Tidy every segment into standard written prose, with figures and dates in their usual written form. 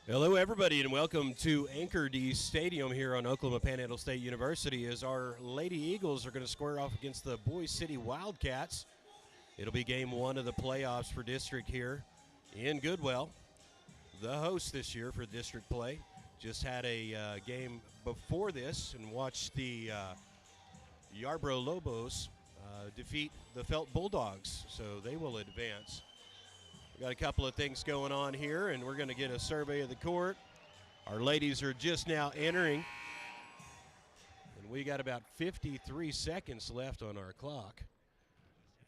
Hello, everybody, and welcome to Anchor D Stadium here on Oklahoma Panhandle State University as our Lady Eagles are going to square off against the Boise City Wildcats. It'll be game one of the playoffs for district here in Goodwell. The host this year for district play. Just had a game before this and watched the Yarborough Lobos defeat the Felt Bulldogs, so they will advance. We got a couple of things going on here, and we're going to get a survey of the court. Our ladies are just now entering, and we got about 53 seconds left on our clock,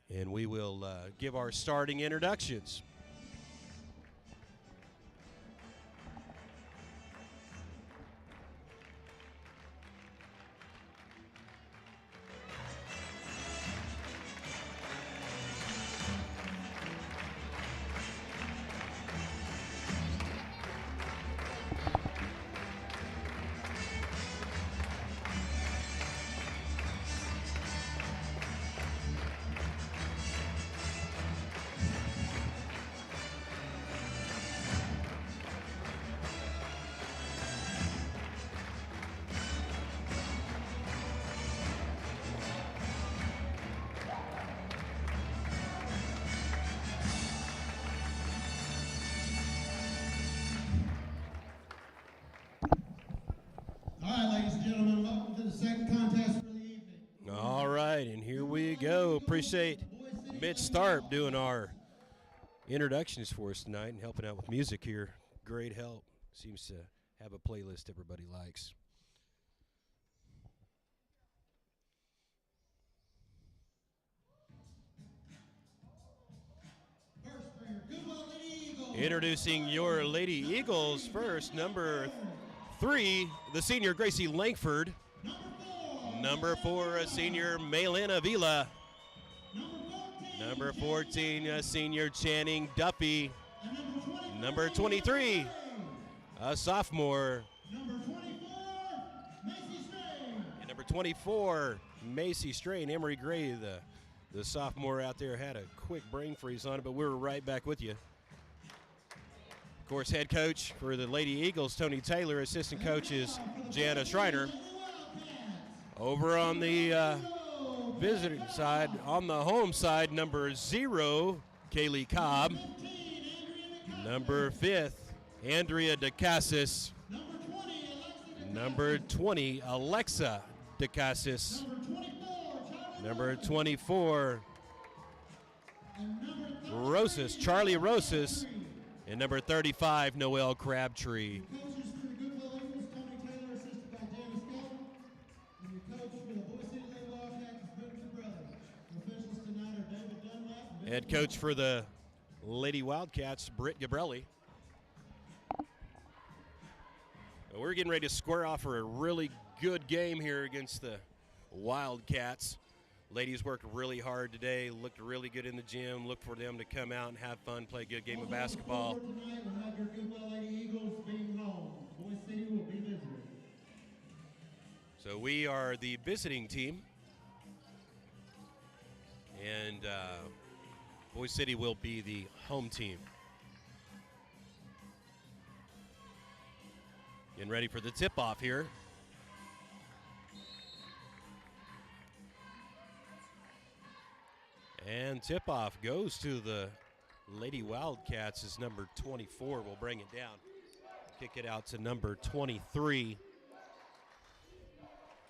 and we will give our starting introductions. All right, and here we go. Appreciate Mitch Starp doing our introductions for us tonight and helping out with music here. Great help. Seems to have a playlist everybody likes. Introducing your Lady Eagles first, number 3, the senior Gracie Langford. Number 4, senior Maylin Avila. Number 14, senior Channing Duffy. Number 23, a sophomore. And number 24, Macy Strain. Emery Gray, the sophomore out there, had a quick brain freeze on it, but we were right back with you. Of course, head coach for the Lady Eagles, Tony Taylor. Assistant coach is Jana Schreiner. Over on the visiting side, on the home side, number 0, Kaylee Cobb. Number 5, Andrea DeCassis. Number 20, Alexa DeCassis. Number 24, Rosas, Charlie Rosas. And number 35, Noelle Crabtree. Head coach for the Lady Wildcats, Britt Gabrelli. We're getting ready to square off for a really good game here against the Wildcats. Ladies worked really hard today, looked really good in the gym. Look for them to come out and have fun, play a good game of basketball. So we are the visiting team, and Boise City will be the home team. Getting ready for the tip-off here. And tip-off goes to the Lady Wildcats as number 24. We'll bring it down. Kick it out to number 23.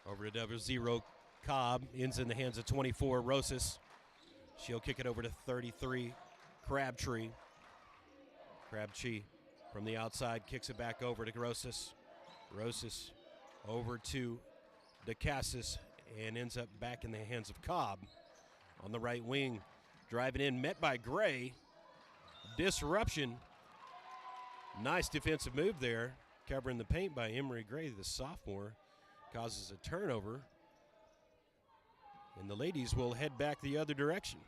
Over to number 0, Cobb. Ends in the hands of 24, Rosas. She'll kick it over to 33, Crabtree. Crabtree from the outside kicks it back over to Rosas. Rosas over to DeCassis and ends up back in the hands of Cobb. On the right wing, driving in, met by Gray. Disruption. Nice defensive move there. Covering the paint by Emery Gray, the sophomore. Causes a turnover. And the ladies will head back the other direction.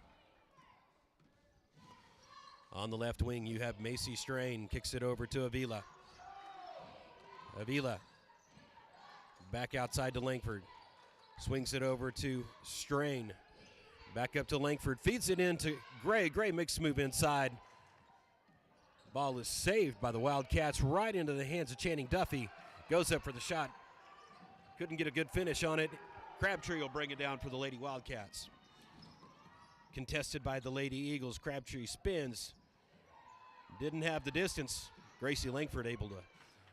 On the left wing, you have Macy Strain. Kicks it over to Avila. Avila. Back outside to Langford. Swings it over to Strain. Back up to Langford. Feeds it into Gray. Gray makes a move inside. Ball is saved by the Wildcats right into the hands of Channing Duffy. Goes up for the shot. Couldn't get a good finish on it. Crabtree will bring it down for the Lady Wildcats. Contested by the Lady Eagles. Crabtree spins. Didn't have the distance. Gracie Langford able to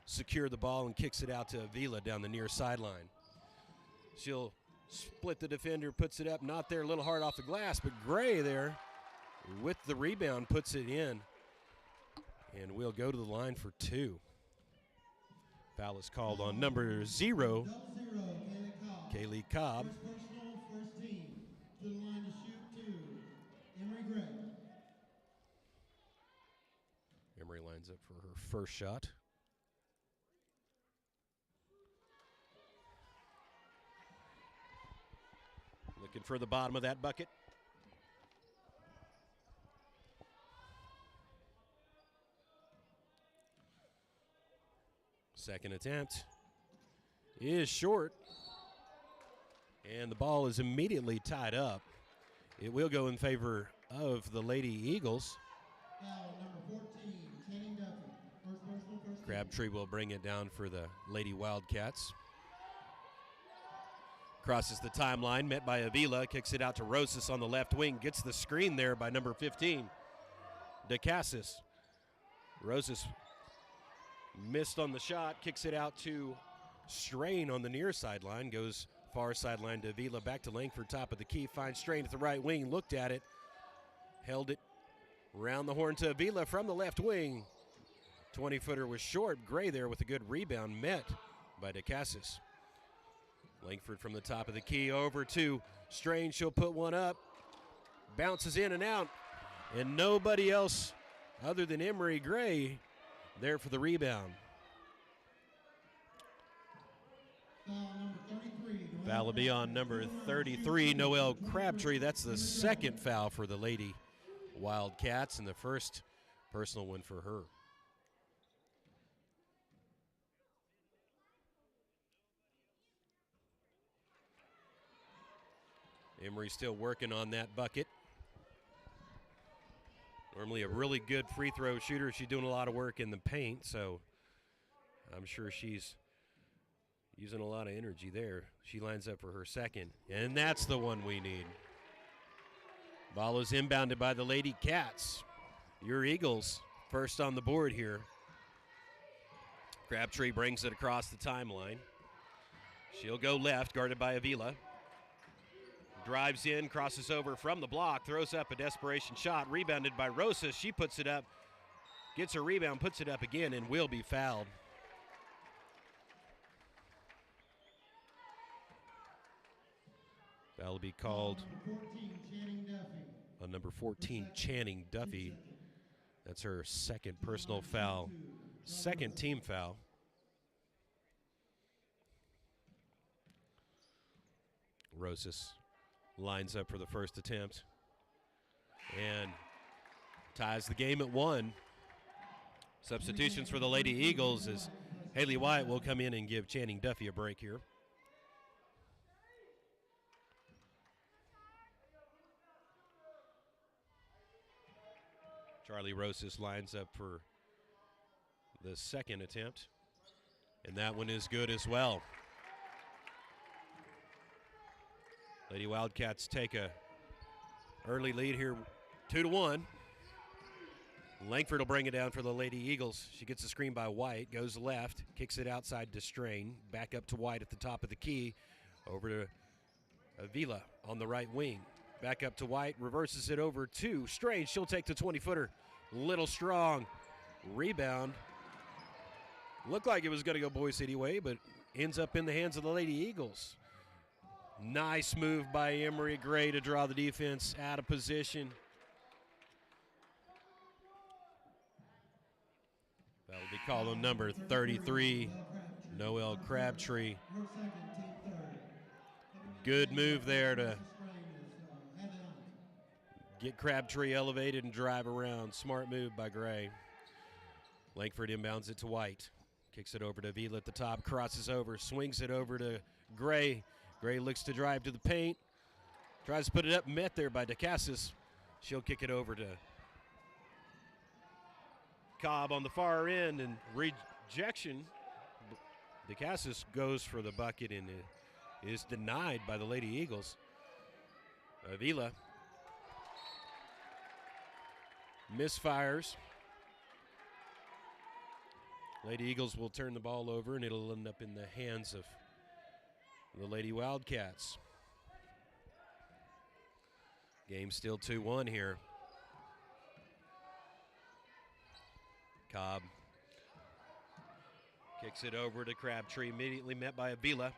secure the ball and kicks it out to Avila down the near sideline. She'll split the defender, puts it up, not there, a little hard off the glass, but Gray there with the rebound puts it in. And we'll go to the line for two. Foul is called on number 0, Kaylee Cobb. First personal, first team. To the line to shoot 2, Emery Gray. Emery lines up for her first shot. Looking for the bottom of that bucket. Second attempt is short. And the ball is immediately tied up. It will go in favor of the Lady Eagles. Foul number 14, Channing Duffy. First personal, first team. Crabtree will bring it down for the Lady Wildcats. Crosses the timeline, met by Avila, kicks it out to Rosas on the left wing, gets the screen there by number 15, DeCassis. Rosas missed on the shot, kicks it out to Strain on the near sideline, goes far sideline to Avila, back to Langford, top of the key, finds Strain at the right wing, looked at it, held it, round the horn to Avila from the left wing. 20-footer was short. Gray there with a good rebound, met by DeCassis. Langford from the top of the key over to Strain. She'll put one up. Bounces in and out. And nobody else other than Emery Gray there for the rebound. Foul will be on number 33, Noelle Crabtree. That's the second foul for the Lady Wildcats and the first personal one for her. Emery still working on that bucket. Normally a really good free throw shooter. She's doing a lot of work in the paint, so I'm sure she's using a lot of energy there. She lines up for her second, and that's the one we need. Ball is inbounded by the Lady Cats. Your Eagles first on the board here. Crabtree brings it across the timeline. She'll go left, guarded by Avila. Drives in, crosses over from the block, throws up a desperation shot, rebounded by Rosa. She puts it up, gets her rebound, puts it up again, and will be fouled. Foul will be called on number 14, Channing Duffy. That's her second personal foul, second team foul. Rosas lines up for the first attempt and ties the game at 1. Substitutions for the Lady Eagles as Haley Wyatt will come in and give Channing Duffy a break here. Charlie Rosas lines up for the second attempt, and that one is good as well. Lady Wildcats take a early lead here, 2-1. Langford will bring it down for the Lady Eagles. She gets a screen by White, goes left, kicks it outside to Strain, back up to White at the top of the key, over to Avila on the right wing. Back up to White, reverses it over to Strain. She'll take the 20-footer. Little strong rebound. Looked like it was going to go Boise City way, but ends up in the hands of the Lady Eagles. Nice move by Emery Gray to draw the defense out of position. That will be called on number 33, Noelle Crabtree. Good move there to get Crabtree elevated and drive around. Smart move by Gray. Langford inbounds it to White. Kicks it over to Avila at the top, crosses over, swings it over to Gray. Gray looks to drive to the paint. Tries to put it up, met there by DeCassis. She'll kick it over to Cobb on the far end and rejection. DeCassis goes for the bucket and is denied by the Lady Eagles. Avila misfires. Lady Eagles will turn the ball over, and it'll end up in the hands of the Lady Wildcats. Game still 2-1 here. Cobb kicks it over to Crabtree, immediately met by Avila.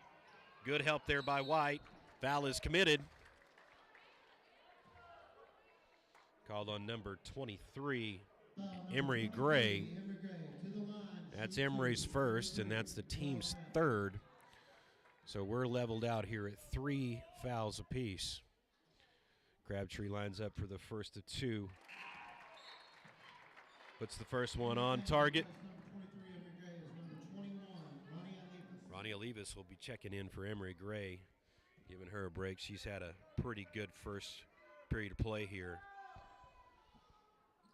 Good help there by White. Foul is committed. Called on number 23, Emery Gray. That's Emery's first, and that's the team's third. So we're leveled out here at 3 fouls apiece. Crabtree lines up for the first of 2. Puts the first one on target. Ronnie Olivas will be checking in for Emery Gray, giving her a break. She's had a pretty good first period of play here.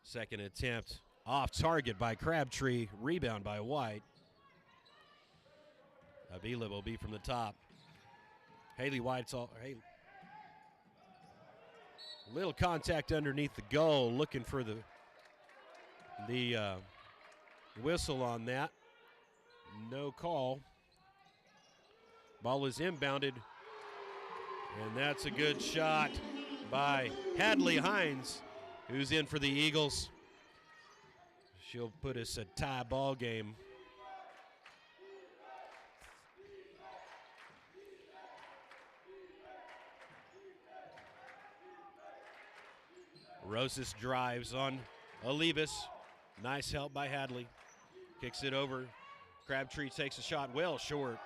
Second attempt off target by Crabtree. Rebound by White. Avila will be from the top. Haley White's all. Hey, little contact underneath the goal. Looking for the whistle on that. No call. Ball is inbounded. And that's a good shot by Hadley Hines, who's in for the Eagles. She'll put us a tie ball game. Rosas drives on Olivas. Nice help by Hadley. Kicks it over. Crabtree takes a shot well short.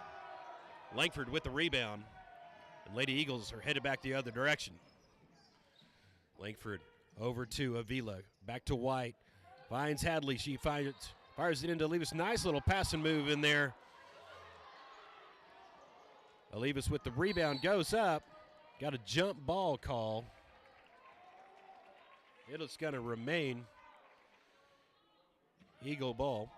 Langford with the rebound. And Lady Eagles are headed back the other direction. Langford over to Avila. Back to White. Finds Hadley. She fires it into Olivas. Nice little passing move in there. Olivas with the rebound goes up. Got a jump ball call. It's going to remain Eagle ball.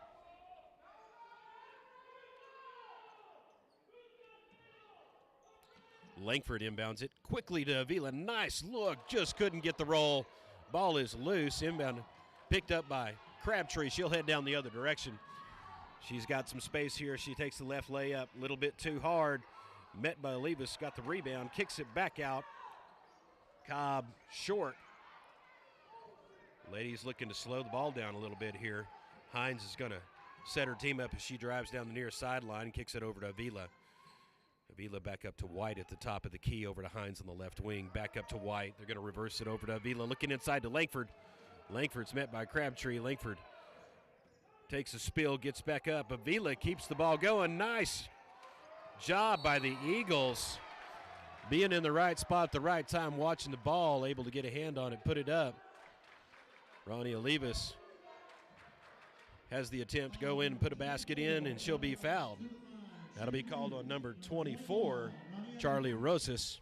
Langford inbounds it quickly to Avila. Nice look, just couldn't get the roll. Ball is loose, inbound, picked up by Crabtree. She'll head down the other direction. She's got some space here. She takes the left layup, a little bit too hard. Met by Olivas, got the rebound, kicks it back out. Cobb short. Ladies looking to slow the ball down a little bit here. Hines is going to set her team up as she drives down the near sideline and kicks it over to Avila. Avila back up to White at the top of the key, over to Hines on the left wing. Back up to White. They're going to reverse it over to Avila. Looking inside to Langford. Langford's met by Crabtree. Langford takes a spill, gets back up. Avila keeps the ball going. Nice job by the Eagles. Being in the right spot at the right time, watching the ball, able to get a hand on it, put it up. Ronnie Olivas has the attempt to go in and put a basket in, and she'll be fouled. That'll be called on number 24, Charlie Rosas.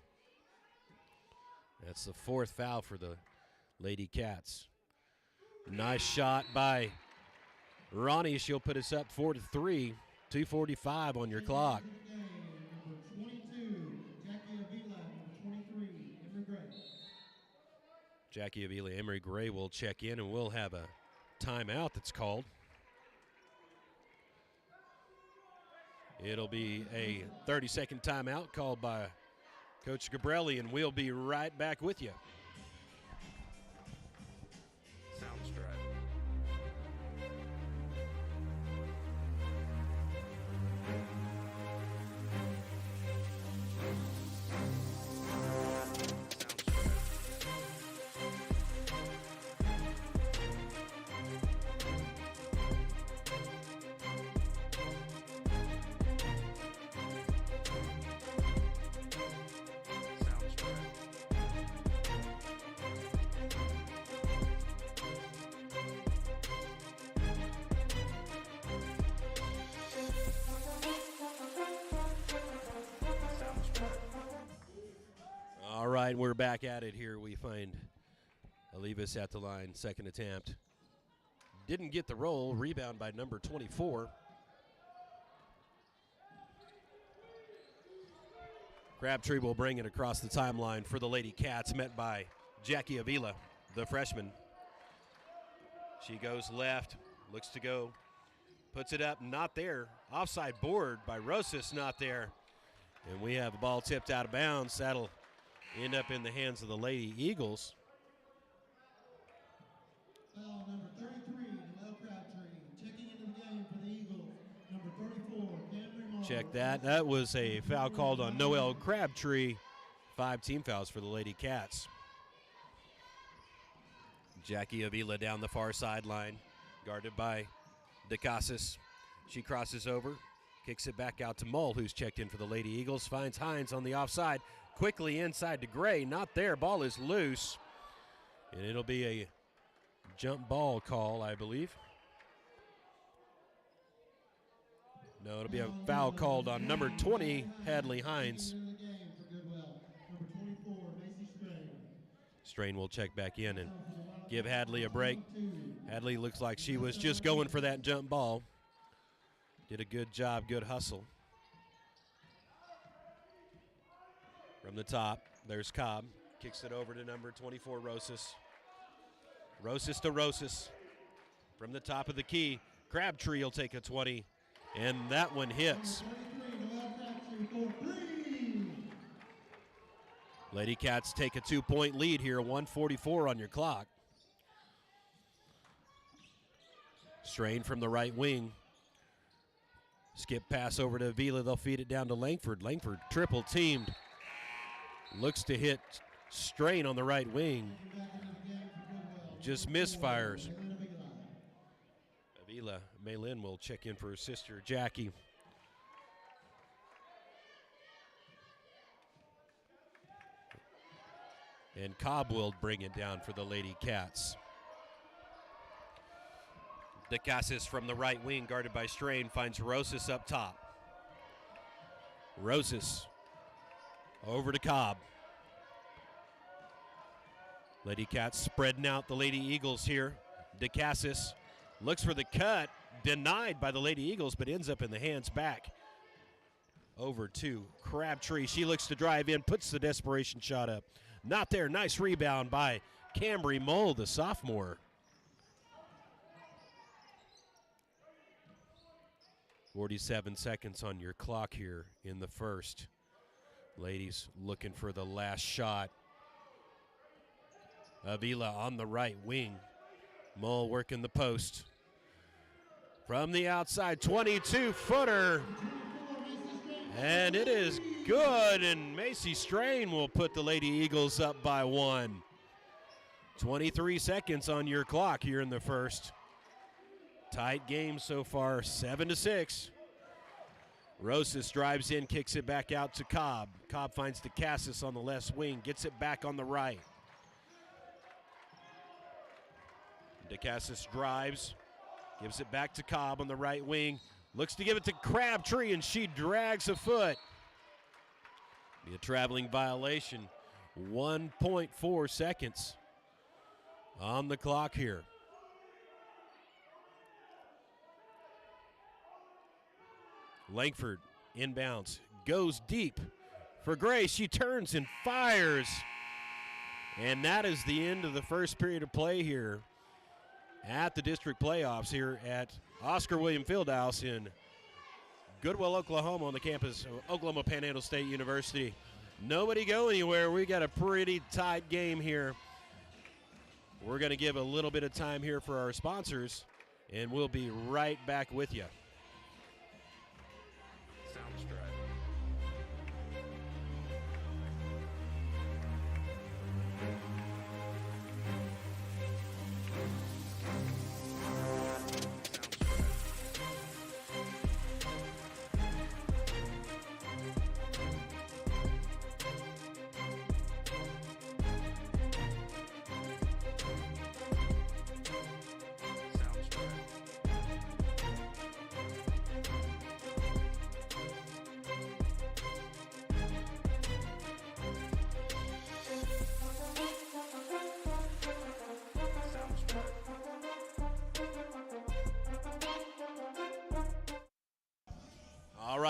That's the 4th foul for the Lady Cats. Nice shot by Ronnie. She'll put us up 4-3, 2:45 on your clock. Jackie Avila, Emery Gray will check in, and we'll have a timeout that's called. It'll be a 30-second timeout called by Coach Gabrelli, and we'll be right back with you. Soundstripe. All right, we're back at it here. We find Olivas at the line, second attempt. Didn't get the roll. Rebound by number 24. Crabtree will bring it across the timeline for the Lady Cats, met by Jackie Avila, the freshman. She goes left, looks to go, puts it up, not there. Offside board by Rosas, not there. And we have the ball tipped out of bounds. That'll end up in the hands of the Lady Eagles. Foul number 33, Noel Crabtree. Checking into the game for the Eagles, number 34, Camry Moore. Check that. That was a foul called on Noel Crabtree. 5 team fouls for the Lady Cats. Jackie Avila down the far sideline, guarded by DeCasas. She crosses over, kicks it back out to Mull, who's checked in for the Lady Eagles. Finds Hines on the offside. Quickly inside to Gray. Not there. Ball is loose. And it'll be a jump ball call, I believe. No, it'll be a foul called on number 20, Hadley Hines. Strain will check back in and give Hadley a break. Hadley looks like she was just going for that jump ball. Did a good job, good hustle. From the top, there's Cobb. Kicks it over to number 24, Rosas. Rosas to Rosas. From the top of the key, Crabtree will take a 20, and that one hits. Lady Cats take a 2-point lead here, 1:44 on your clock. Strain from the right wing. Skip pass over to Avila. They'll feed it down to Langford. Langford triple teamed. Looks to hit Strain on the right wing. Just misfires. Avila Maylin will check in for her sister Jackie. And Cobb will bring it down for the Lady Cats. DeCasas from the right wing, guarded by Strain, finds Rosas up top. Rosas over to Cobb. Lady Cats spreading out the Lady Eagles here. DeCasas looks for the cut, denied by the Lady Eagles, but ends up in the hands back over to Crabtree. She looks to drive in, puts the desperation shot up. Not there. Nice rebound by Camry Mull, the sophomore. 47 seconds on your clock here in the first. Ladies looking for the last shot. Avila on the right wing. Mull working the post. From the outside, 22-footer. And it is good, and Macy Strain will put the Lady Eagles up by 1. 23 seconds on your clock here in the first. Tight game so far, 7-6. Rosas drives in, kicks it back out to Cobb. Cobb finds DeCasas on the left wing, gets it back on the right. DeCasas drives, gives it back to Cobb on the right wing. Looks to give it to Crabtree, and she drags a foot. Be a traveling violation. 1.4 seconds on the clock here. Langford inbounds, goes deep for Gray. She turns and fires. And that is the end of the first period of play here at the district playoffs here at Oscar William Fieldhouse in Goodwell, Oklahoma, on the campus of Oklahoma Panhandle State University. Nobody go anywhere. We got a pretty tight game here. We're going to give a little bit of time here for our sponsors, and we'll be right back with you.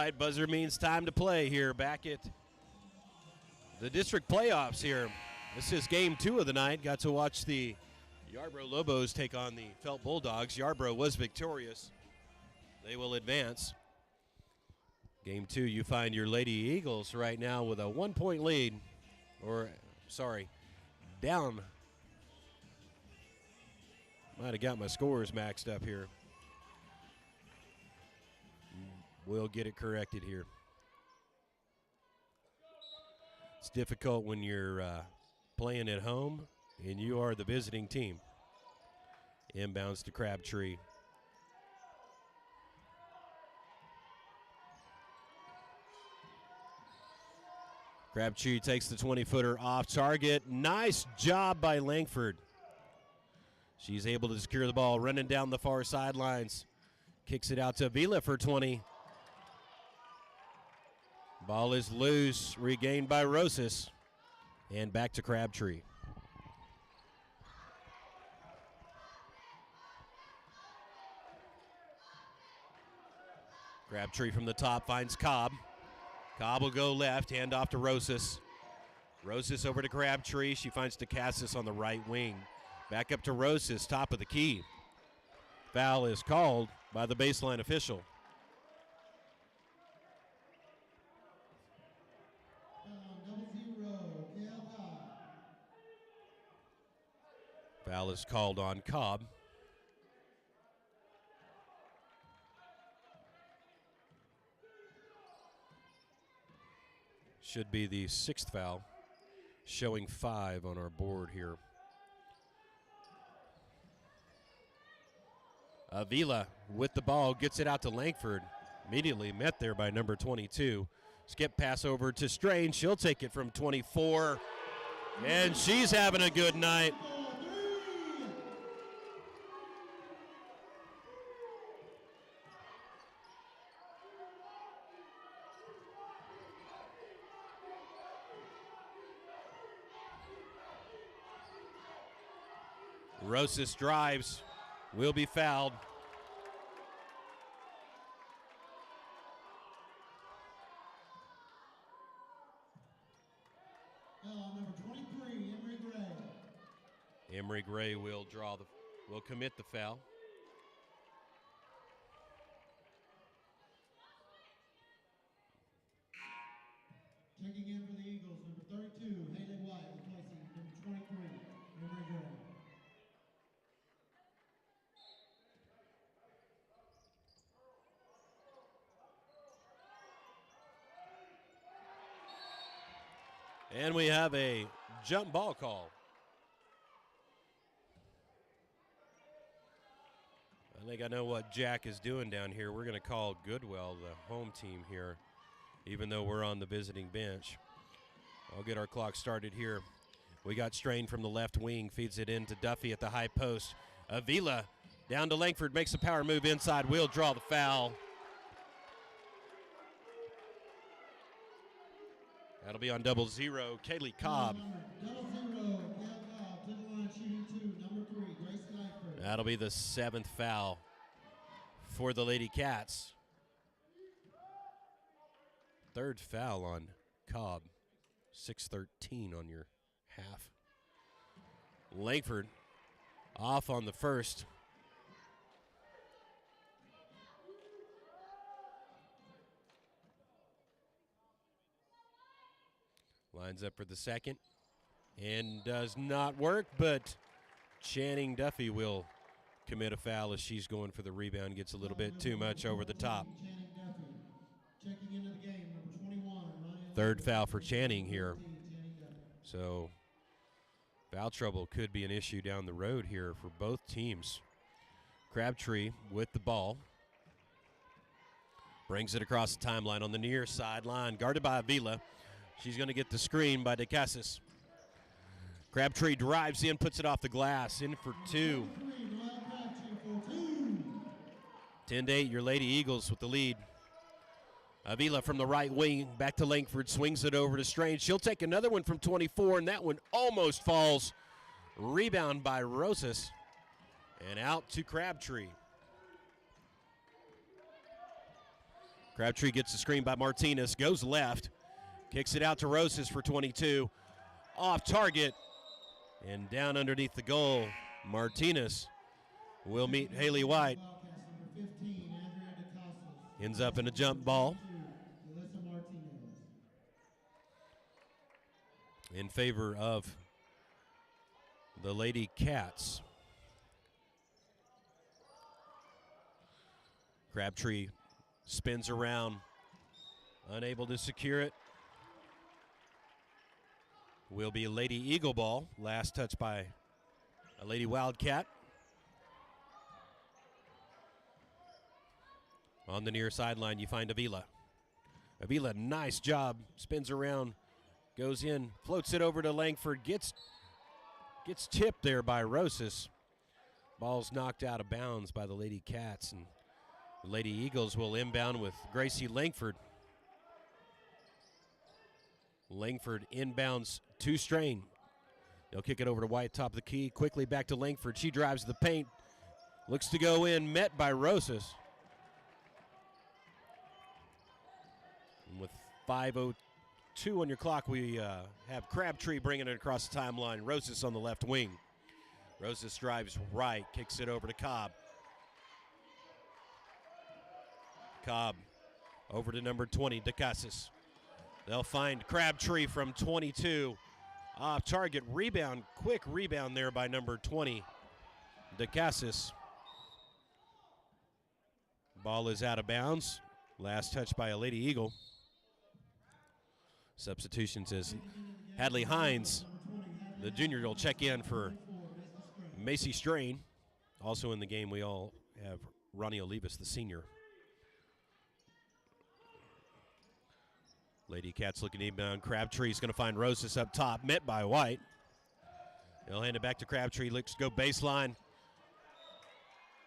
right, buzzer means time to play here back at the district playoffs here. This is game 2 of the night. Got to watch the Yarborough Lobos take on the Felt Bulldogs. Yarborough was victorious. They will advance. Game 2, you find your Lady Eagles right now with a 1-point lead. Down. Might have got my scores maxed up here. We'll get it corrected here. It's difficult when you're playing at home and you are the visiting team. Inbounds to Crabtree. Crabtree takes the 20-footer off target. Nice job by Langford. She's able to secure the ball, running down the far sidelines. Kicks it out to Vila for 20. Ball is loose, regained by Rosas. And back to Crabtree. Crabtree from the top finds Cobb. Cobb will go left, hand off to Rosas. Rosas over to Crabtree. She finds DeCassis on the right wing. Back up to Rosas, top of the key. Foul is called by the baseline official. Foul is called on Cobb. Should be the 6th foul, showing 5 on our board here. Avila with the ball, gets it out to Langford. Immediately met there by number 22. Skip pass over to Strange. She'll take it from 24. And she's having a good night. Rosas drives, will be fouled. Number 23, Emery Gray. Emery Gray will commit the foul. Checking in for the Eagles, number 32, Haley White, replacing number 23, Emery Gray. And we have a jump ball call. I think I know what Jack is doing down here. We're going to call Goodwell the home team here, even though we're on the visiting bench. I'll get our clock started here. We got Strain from the left wing, feeds it into Duffy at the high post. Avila down to Langford, makes a power move inside. We'll draw the foul. That'll be on 0-0, Kaylee Cobb. 0-0, Gail Cobb, to the line, shooting 2, number 3, Grace Langford. That'll be the 7th foul for the Lady Cats. 3rd foul on Cobb. 6-13 on your half. Langford off on the first. Lines up for the second and does not work, but Channing Duffy will commit a foul as she's going for the rebound, gets a little bit too much over the top. Channing Duffy. Checking into the game, number 21, Ryan. 3rd foul for Channing here. So foul trouble could be an issue down the road here for both teams. Crabtree with the ball. Brings it across the timeline on the near sideline, guarded by Avila. She's going to get the screen by DeCassis. Crabtree drives in, puts it off the glass, in for 2. 10-8, your Lady Eagles with the lead. Avila from the right wing, back to Langford, swings it over to Strange. She'll take another one from 24, and that one almost falls. Rebound by Rosas, and out to Crabtree. Crabtree gets the screen by Martinez, goes left, kicks it out to Rosas for 22. Off target and down underneath the goal. Martinez will meet Haley White. Ends up in a jump ball in favor of the Lady Cats. Crabtree spins around, unable to secure it. Will be a Lady Eagle ball. Last touch by a Lady Wildcat. On the near sideline, you find Avila. Avila, nice job. Spins around, goes in, floats it over to Langford. Gets tipped there by Rosas. Ball's knocked out of bounds by the Lady Cats, and the Lady Eagles will inbound with Gracie Langford. Langford inbounds to Strain. They'll kick it over to White, top of the key. Quickly back to Langford. She drives the paint. Looks to go in, met by Rosas. And with 5:02 on your clock, we have Crabtree bringing it across the timeline. Rosas on the left wing. Rosas drives right, kicks it over to Cobb. Cobb over to number 20, DeCassis. They'll find Crabtree from 22. Off target, rebound, quick rebound there by number 20, DeCassis. Ball is out of bounds. Last touch by a Lady Eagle. Substitutions as Hadley Hines, the junior, will check in for Macy Strain. Also in the game, we all have Ronnie Olivas, the senior. Lady Cats looking inbound. Crabtree's going to find Rosas up top, met by White. They'll hand it back to Crabtree. Looks to go baseline.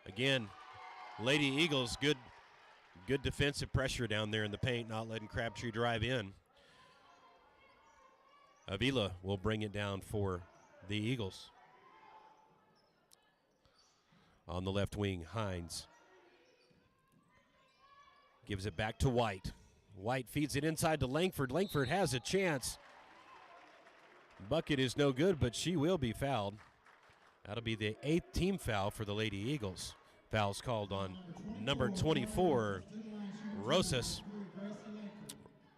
Again, Lady Eagles, good defensive pressure down there in the paint, not letting Crabtree drive in. Avila will bring it down for the Eagles. On the left wing, Hines gives it back to White. White feeds it inside to Langford. Langford has a chance. Bucket is no good, but she will be fouled. That'll be the 8th team foul for the Lady Eagles. Fouls called on number 24, Rosas.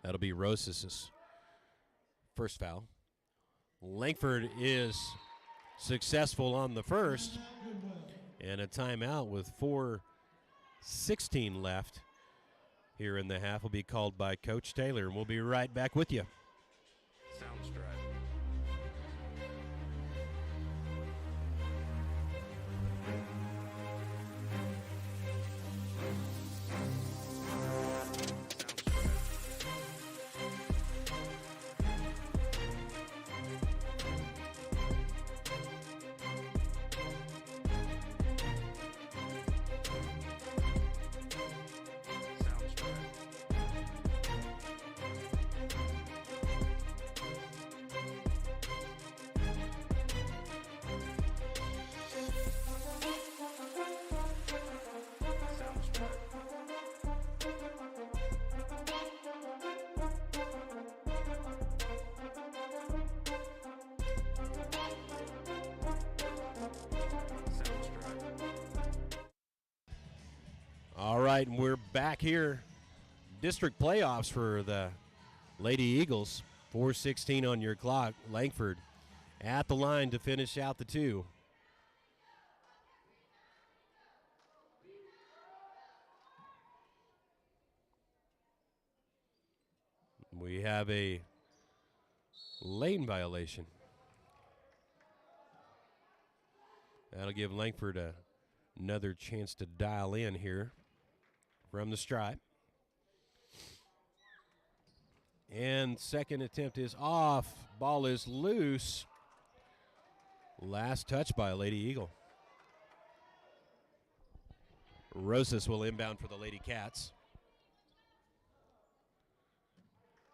That'll be Rosas' first foul. Langford is successful on the first. And a timeout with 4:16 left here in the half will be called by Coach Taylor. And we'll be right back with you. Soundstripe. All right, and we're back here. District playoffs for the Lady Eagles. 4:16 on your clock. Langford at the line to finish out the two. We have a lane violation. That'll give Langford another chance to dial in here from the stripe. And second attempt is off. Ball is loose. Last touch by a Lady Eagle. Rosas will inbound for the Lady Cats.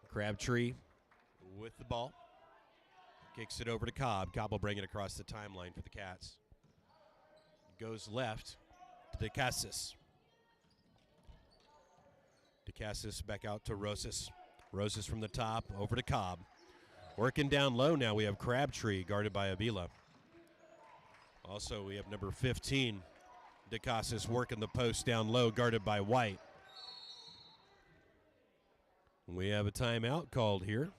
Crabtree with the ball. Kicks it over to Cobb. Cobb will bring it across the timeline for the Cats. Goes left to DeCassis. DeCassis back out to Rosas. Rosas from the top, over to Cobb. Working down low now, we have Crabtree guarded by Avila. Also, we have number 15, DeCassis working the post down low, guarded by White. We have a timeout called here.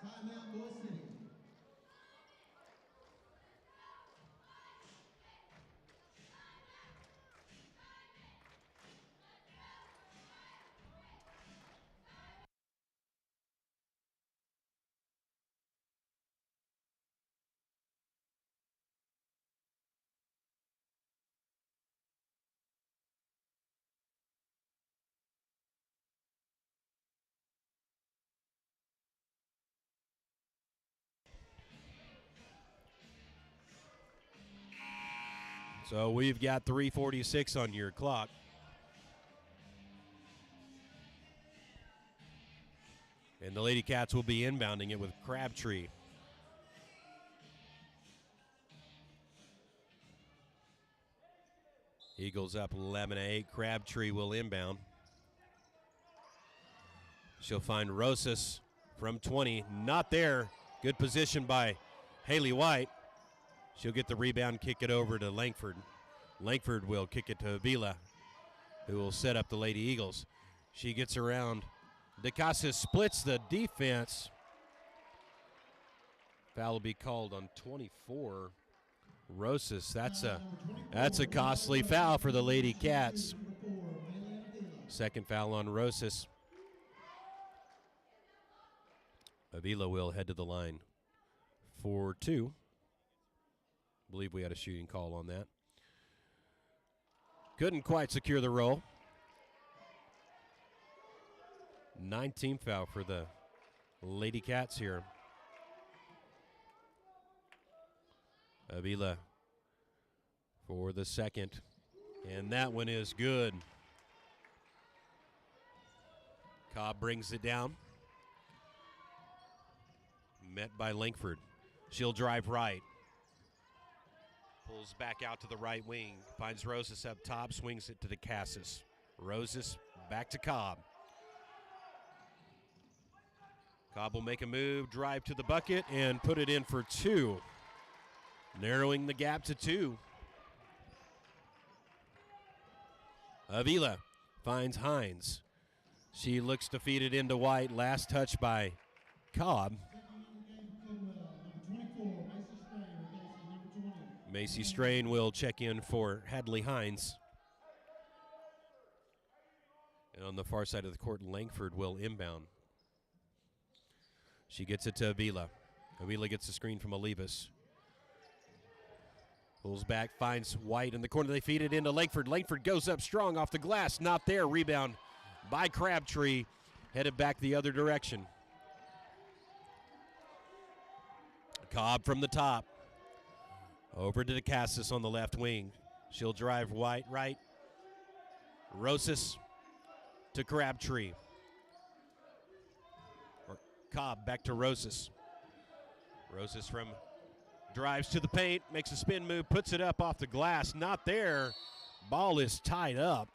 Timeout, Boise City. So we've got 3:46 on your clock. And the Lady Cats will be inbounding it with Crabtree. Eagles up 11-8. Crabtree will inbound. She'll find Rosas from 20. Not there. Good position by Haley White. She'll get the rebound, kick it over to Langford. Langford will kick it to Avila, who will set up the Lady Eagles. She gets around. DeCassis splits the defense. Foul will be called on 24. Rosas, that's a costly foul for the Lady Cats. Second foul on Rosas. Avila will head to the line for 2. I believe we had a shooting call on that. Couldn't quite secure the roll. 19th foul for the Lady Cats here. Avila for the second. And that one is good. Cobb brings it down. Met by Langford. She'll drive right. Pulls back out to the right wing. Finds Rosas up top. Swings it to DeCassis. Rosas back to Cobb. Cobb will make a move, drive to the bucket, and put it in for 2. Narrowing the gap to 2. Avila finds Hines. She looks to feed it into White. Last touch by Cobb. Macy Strain will check in for Hadley Hines. And on the far side of the court, Langford will inbound. She gets it to Avila. Avila gets the screen from Olivas. Pulls back, finds White in the corner. They feed it into Langford. Langford goes up strong off the glass. Not there. Rebound by Crabtree. Headed back the other direction. Cobb from the top. Over to DeCassis on the left wing. She'll drive White right. Rosas to Crabtree. Or Cobb back to Rosas. Rosas from drives to the paint, makes a spin move, puts it up off the glass. Not there. Ball is tied up.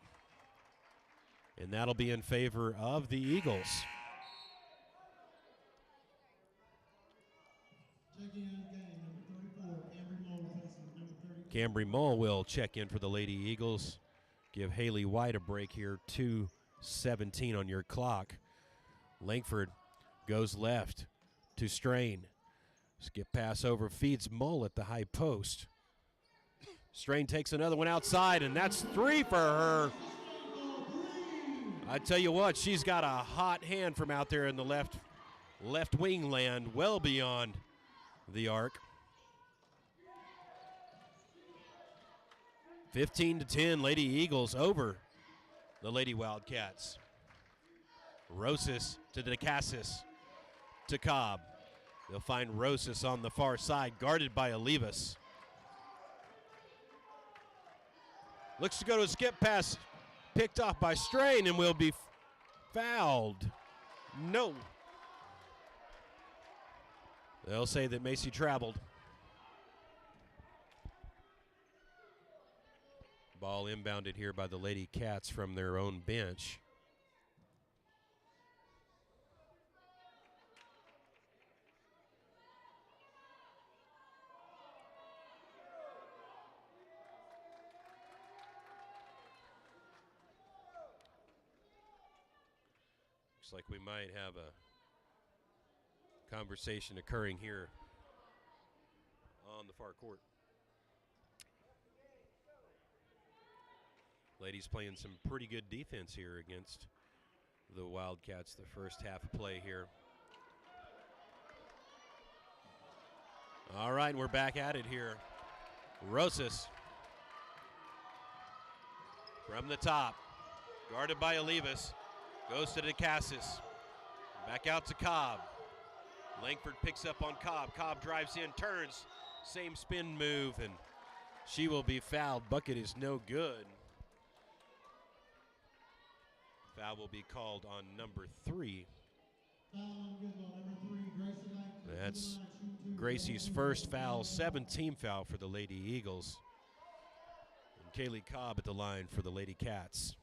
And that'll be in favor of the Eagles. Cambry Mull will check in for the Lady Eagles. Give Haley White a break here. 2:17 on your clock. Langford goes left to Strain. Skip pass over, feeds Mull at the high post. Strain takes another one outside, and that's 3 for her. I tell you what, she's got a hot hand from out there in the left wing land, well beyond the arc. 15-10, Lady Eagles over the Lady Wildcats. Rosas to DeCassis to Cobb. They'll find Rosas on the far side, guarded by Olivas. Looks to go to a skip pass, picked off by Strain, and will be fouled. No. They'll say that Macy traveled. Ball inbounded here by the Lady Cats from their own bench. Looks like we might have a conversation occurring here on the far court. Ladies playing some pretty good defense here against the Wildcats the first half of play here. All right, we're back at it here. Rosas from the top, guarded by Olivas, goes to DeCassis. Back out to Cobb. Langford picks up on Cobb. Cobb drives in, turns, same spin move, and she will be fouled. Bucket is no good. Foul will be called on number 3. That's Gracie's first foul, 7th foul for the Lady Eagles. And Kaylee Cobb at the line for the Lady Cats.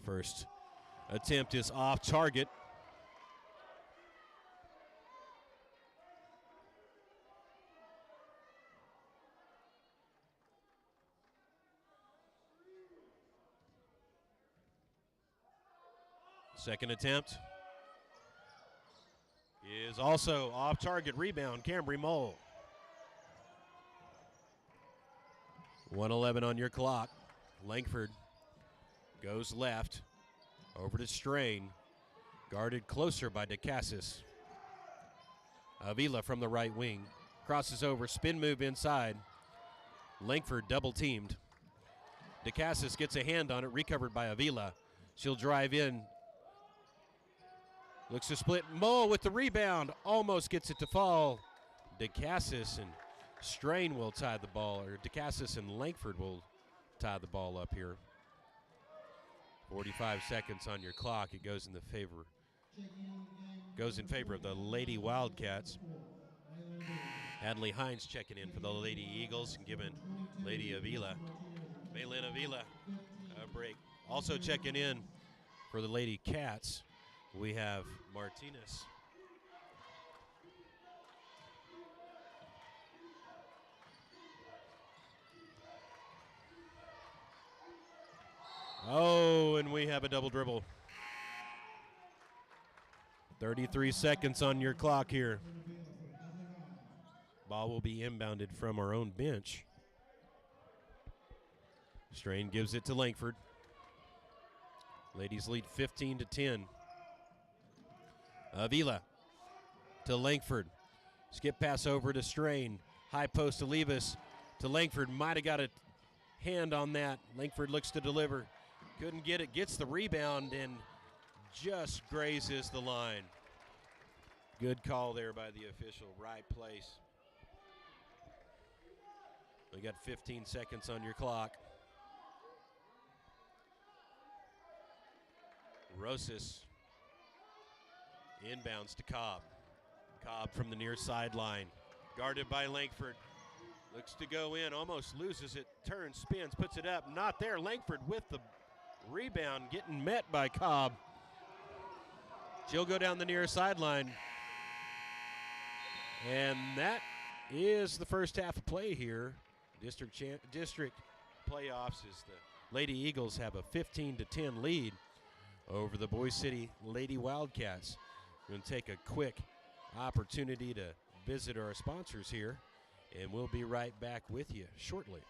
First attempt is off target. Second attempt is also off target. Rebound, Cambry Mole. 1:11 on your clock. Langford goes left over to Strain. Guarded closer by DeCassis. Avila from the right wing. Crosses over, spin move inside. Langford double teamed. DeCassis gets a hand on it, recovered by Avila. She'll drive in. Looks to split. Mole with the rebound. Almost gets it to fall. DeCassis and Strain will tie the ball, or DeCassis and Langford will tie the ball up here. 45 seconds on your clock. It goes in favor of the Lady Wildcats. Hadley Hines checking in for the Lady Eagles and giving Lady Avila, Maylin Avila, a break. Also checking in for the Lady Cats, we have Martinez. Oh, and we have a double dribble. 33 seconds on your clock here. Ball will be inbounded from our own bench. Strain gives it to Langford. Ladies lead 15-10. Avila to Langford. Skip pass over to Strain. High post to Levis to Langford. Might have got a hand on that. Langford looks to deliver. Couldn't get it. Gets the rebound and just grazes the line. Good call there by the official. Right place. We got 15 seconds on your clock. Rosas inbounds to Cobb. Cobb from the near sideline. Guarded by Langford. Looks to go in, almost loses it. Turns, spins, puts it up. Not there. Langford with the rebound, getting met by Cobb. She'll go down the near sideline. And that is the first half of play here. District playoffs as the Lady Eagles have a 15-10 lead over the Boise City Lady Wildcats. We're going to take a quick opportunity to visit our sponsors here, and we'll be right back with you shortly.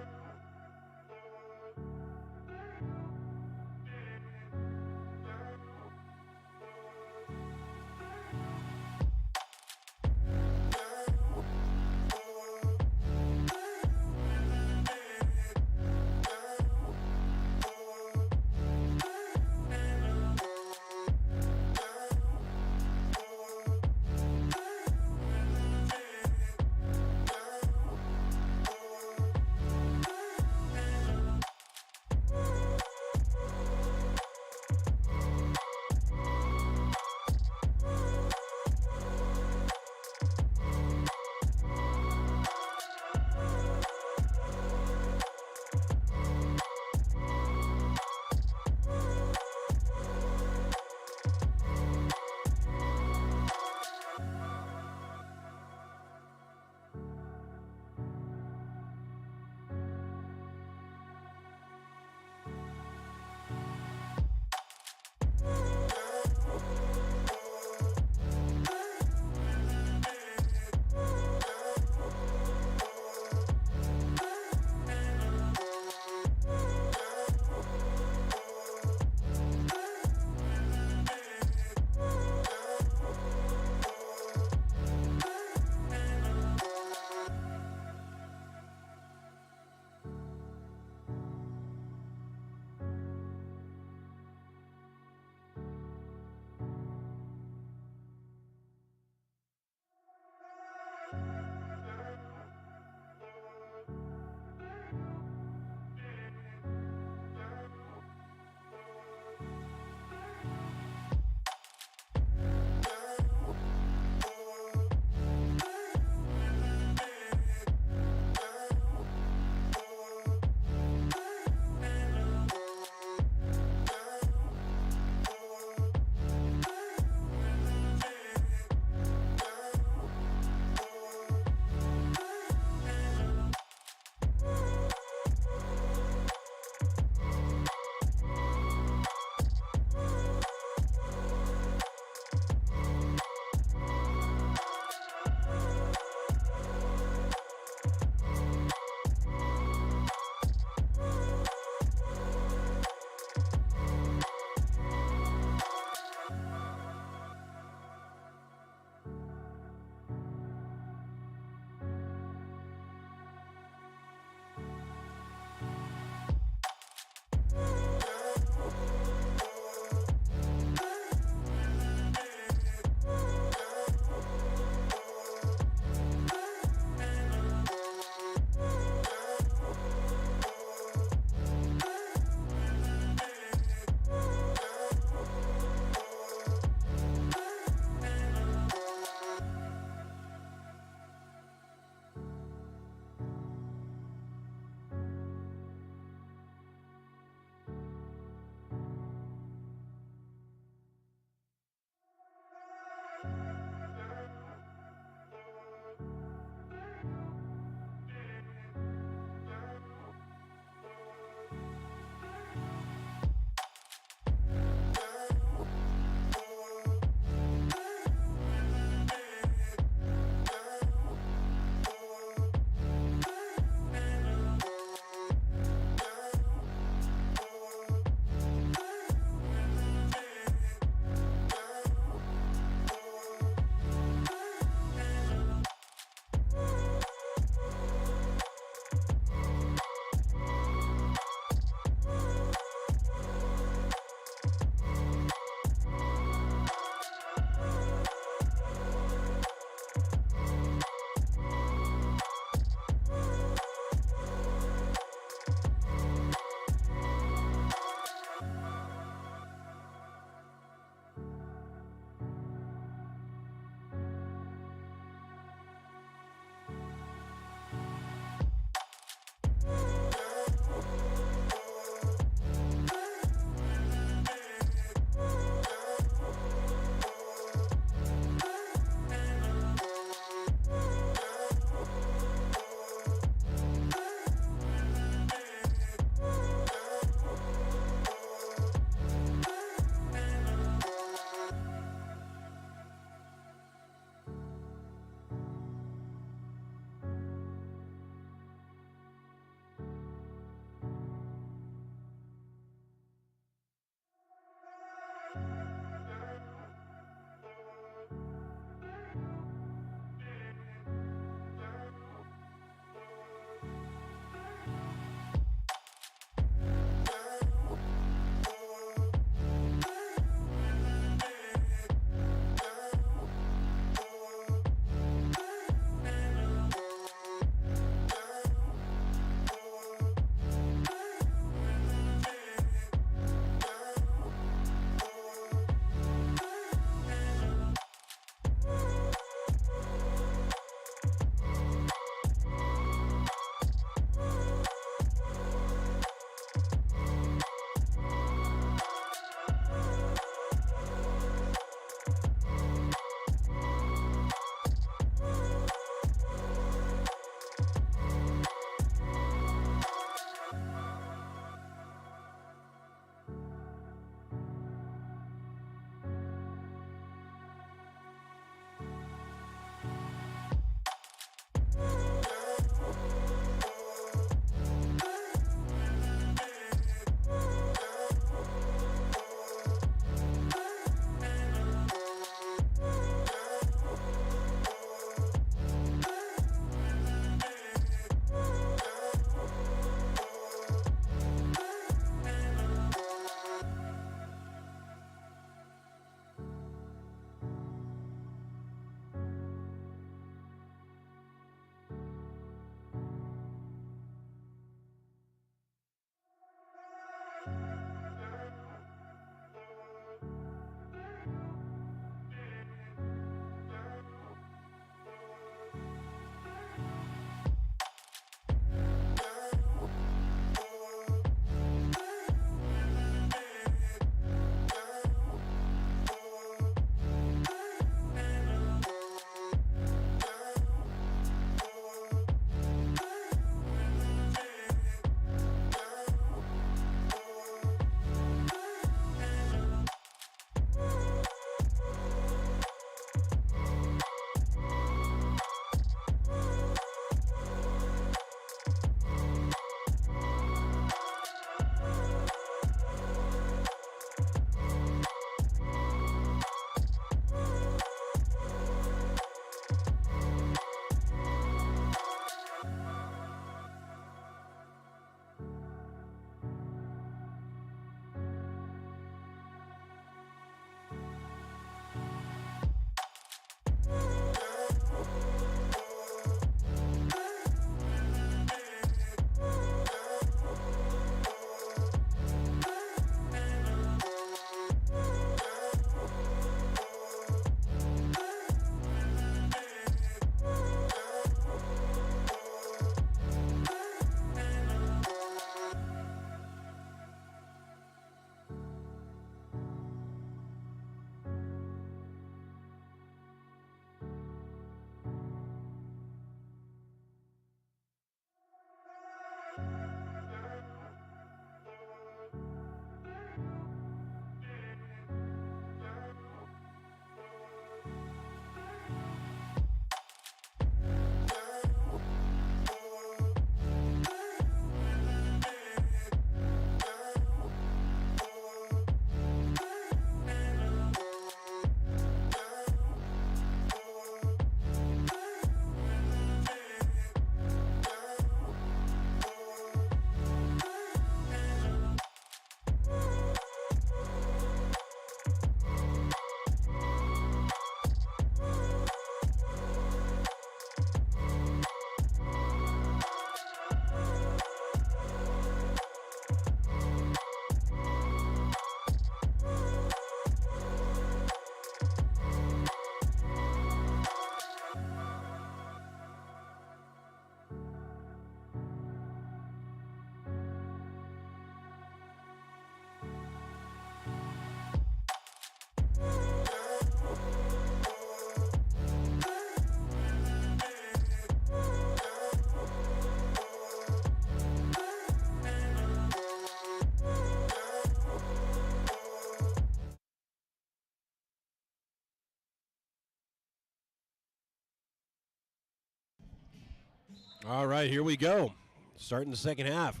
All right, here we go. Starting the second half.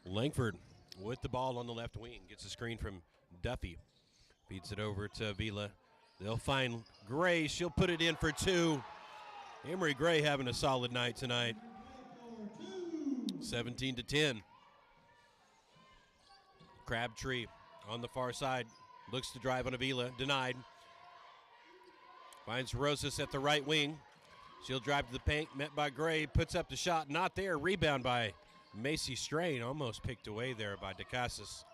Langford with the ball on the left wing. Gets a screen from Duffy. Feeds it over to Avila. They'll find Gray. She'll put it in for two. Emery Gray having a solid night tonight. 17-10. Crabtree on the far side. Looks to drive on Avila. Denied. Finds Rosas at the right wing. She'll drive to the paint. Met by Gray. Puts up the shot. Not there. Rebound by Macy Strain. Almost picked away there by DeCassis.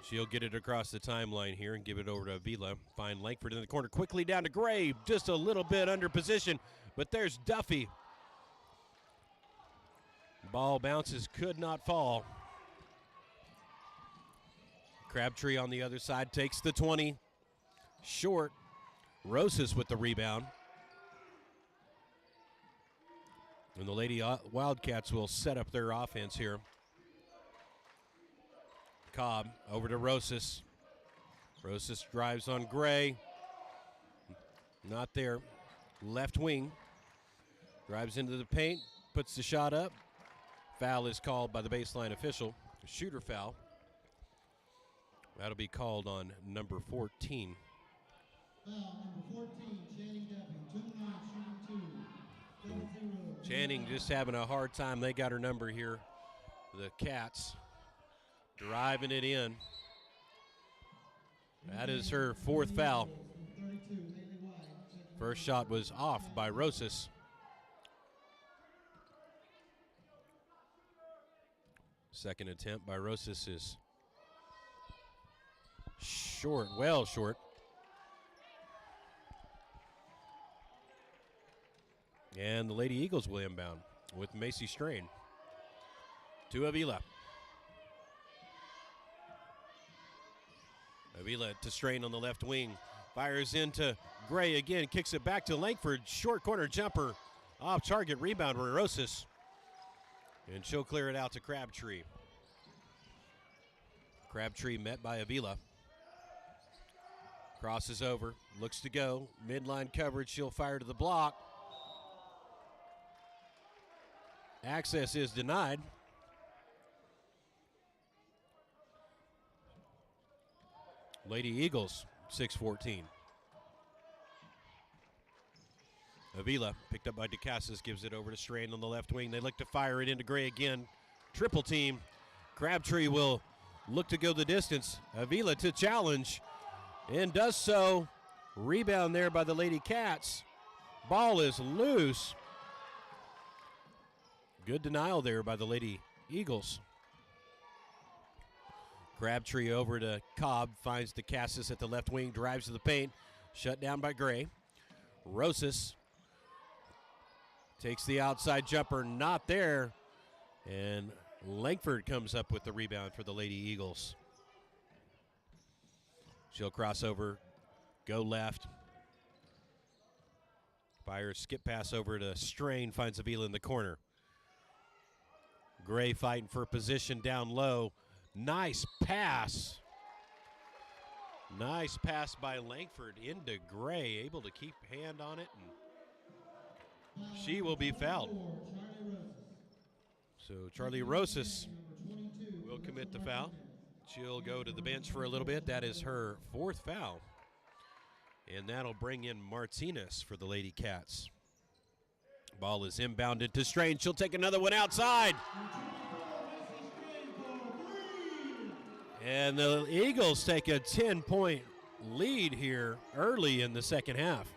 She'll get it across the timeline here and give it over to Avila. Find Langford in the corner. Quickly down to Gray. Just a little bit under position. But there's Duffy. Ball bounces. Could not fall. Crabtree on the other side takes the 20. Short. Rosas with the rebound. And the Lady Wildcats will set up their offense here. Cobb over to Rosas. Rosas drives on Gray. Not there. Left wing. Drives into the paint. Puts the shot up. Foul is called by the baseline official. Shooter foul. That'll be called on number 14. Foul number 14, Channing Duffy. 2 line, shooting 2. Channing just having a hard time. They got her number here. The Cats driving it in. That is her 4th foul. First shot was off by Rosas. Second attempt by Rosas is short, well short. And the Lady Eagles will inbound with Macy Strain. To Avila. Avila to Strain on the left wing. Fires into Gray again. Kicks it back to Langford. Short corner jumper. Off target rebound for Rosas. And she'll clear it out to Crabtree. Crabtree met by Avila. Crosses over. Looks to go. Midline coverage. She'll fire to the block. Access is denied. Lady Eagles, 6-14. Avila, picked up by DeCassis, gives it over to Strain on the left wing. They look to fire it into Gray again. Triple team. Crabtree will look to go the distance. Avila to challenge and does so. Rebound there by the Lady Cats. Ball is loose. Good denial there by the Lady Eagles. Crabtree over to Cobb, finds DeCassis at the left wing, drives to the paint, shut down by Gray. Rosas takes the outside jumper, not there, and Langford comes up with the rebound for the Lady Eagles. She'll cross over, go left. Fires skip pass over to Strain, finds Avila in the corner. Gray fighting for position down low. Nice pass. Nice pass by Langford into Gray, able to keep hand on it, and she will be fouled. So Charlie Rosas will commit the foul. She'll go to the bench for a little bit. That is her 4th foul. And that'll bring in Martinez for the Lady Cats. Ball is inbounded to Strain. She'll take another one outside. And the Eagles take a 10-point lead here early in the second half.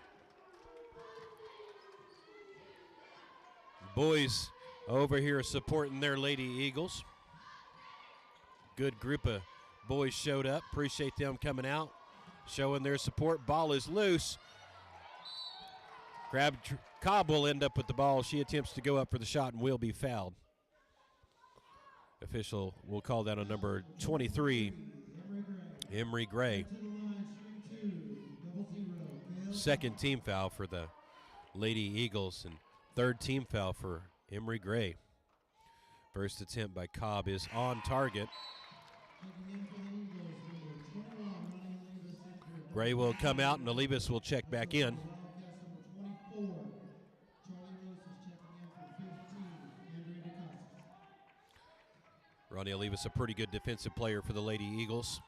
Boys over here supporting their Lady Eagles. Good group of boys showed up. Appreciate them coming out, showing their support. Ball is loose. Cobb will end up with the ball. She attempts to go up for the shot and will be fouled. Official will call that on number 23, Emery Gray. Second team foul for the Lady Eagles and 3rd team foul for Emery Gray. First attempt by Cobb is on target. Gray will come out and Olivas will check back in. Wildcats number 24. Charlie Rose is checking in for 15. Andrea DeCassis. Ronnie Olivas, a pretty good defensive player for the Lady Eagles.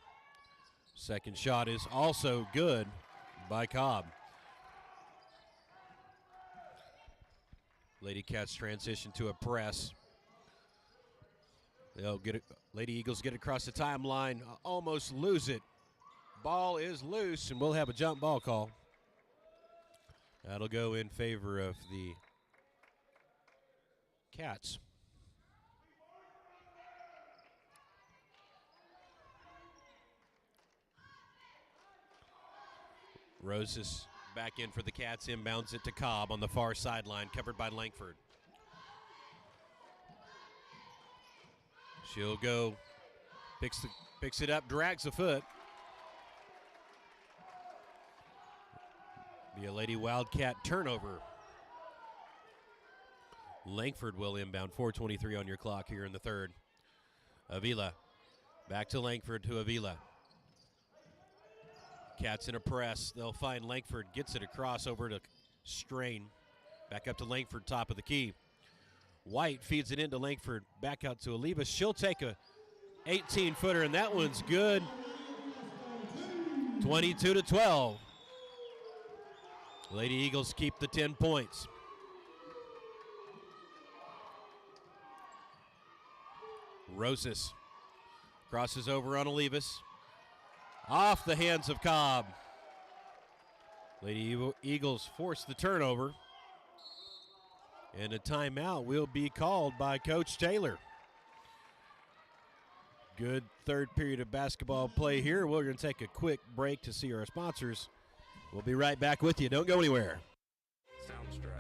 Second shot is also good by Cobb. Lady Cats transition to a press. They'll get it. Lady Eagles get across the timeline, almost lose it. Ball is loose, and we'll have a jump ball call. That'll go in favor of the Cats. Rose is back in for the Cats, inbounds it to Cobb on the far sideline, covered by Langford. She'll go, picks it up, drags a foot. Be a Lady Wildcat turnover. Langford will inbound, 4:23 on your clock here in the third. Avila, back to Langford to Avila. Cats in a press. They'll find Langford, gets it across over to Strain. Back up to Langford, top of the key. White feeds it into Langford, back out to Olivas. She'll take a 18-footer, and that one's good. 22-12. Lady Eagles keep the 10 points. Rosas crosses over on Olivas. Off the hands of Cobb. Lady Eagles force the turnover. And a timeout will be called by Coach Taylor. Good third period of basketball play here. We're going to take a quick break to see our sponsors. We'll be right back with you. Don't go anywhere. Soundstripe.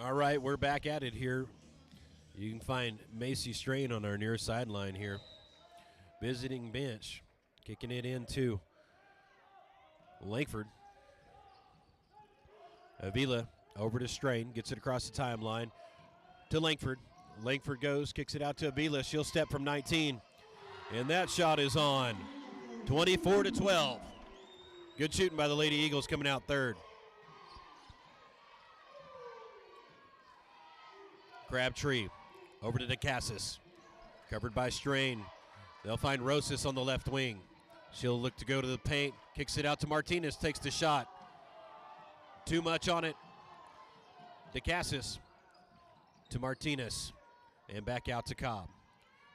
All right, we're back at it here. You can find Macy Strain on our near sideline here. Visiting bench, kicking it into Langford. Avila over to Strain, gets it across the timeline to Langford. Langford goes, kicks it out to Avila. She'll step from 19, and that shot is on. 24-12. Good shooting by the Lady Eagles coming out third. Crabtree over to DeCassis. Covered by Strain. They'll find Rosas on the left wing. She'll look to go to the paint. Kicks it out to Martinez. Takes the shot. Too much on it. DeCassis to Martinez. And back out to Cobb.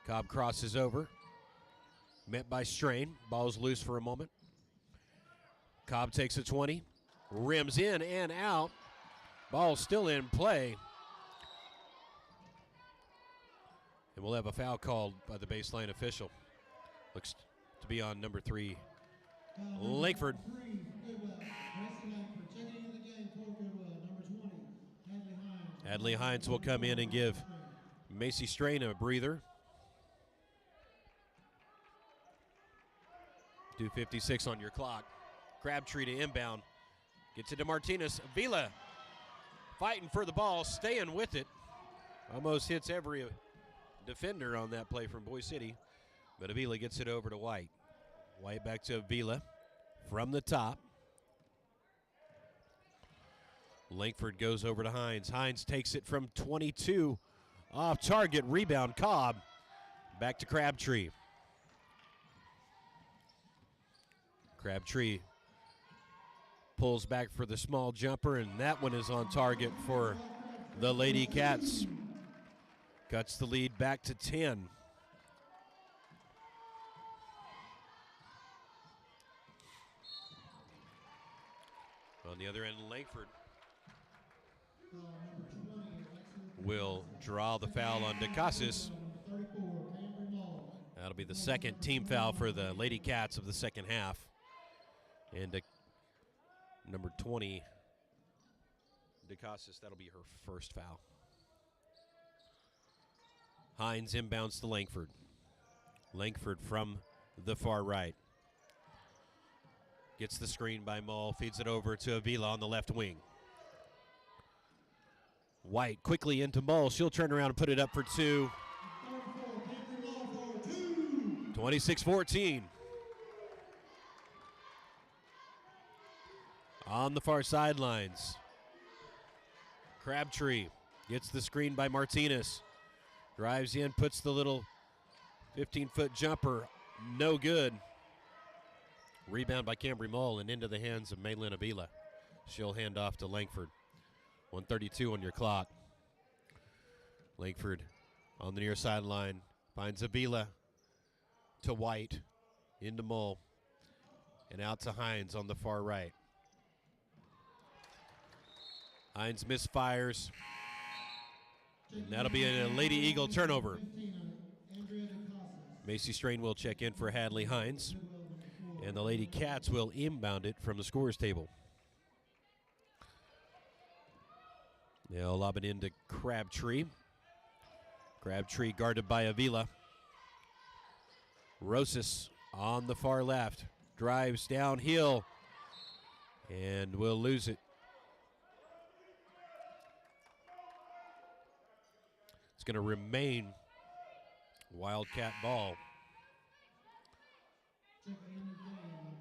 Cobb crosses over. Met by Strain. Ball's loose for a moment. Cobb takes a 20. Rims in and out. Ball's still in play. And we'll have a foul called by the baseline official. Looks to be on number 3, Langford. Adley Hines will come in and give Macy Strain a breather. 2:56 on your clock. Crabtree to inbound. Gets it to Martinez. Avila fighting for the ball, staying with it. Almost hits every defender on that play from Boise City, but Avila gets it over to White. White back to Avila from the top. Langford goes over to Hines. Hines takes it from 22. Off target, rebound, Cobb. Back to Crabtree. Crabtree pulls back for the small jumper, and that one is on target for the Lady Cats. Cuts the lead back to 10. On the other end, Langford will draw the foul on DeCassis. That'll be the second team foul for the Lady Cats of the second half. And number 20, DeCassis, that'll be her first foul. Hines inbounds to Langford. Langford from the far right. Gets the screen by Mull, feeds it over to Avila on the left wing. White quickly into Mull. She'll turn around and put it up for two. 26-14. On the far sidelines, Crabtree gets the screen by Martinez. Drives in, puts the little 15-foot jumper. No good. Rebound by Cambry Mull and into the hands of Maylin Avila. She'll hand off to Langford. 1:32 on your clock. Langford on the near sideline finds Avila to White, into Mull, and out to Hines on the far right. Hines misfires, and that'll be a Lady Eagle turnover. Macy Strain will check in for Hadley Hines, and the Lady Cats will inbound it from the scorer's table. They'll lob it into Crabtree. Crabtree guarded by Avila. Rosas on the far left. Drives downhill and will lose it. It's going to remain Wildcat ball.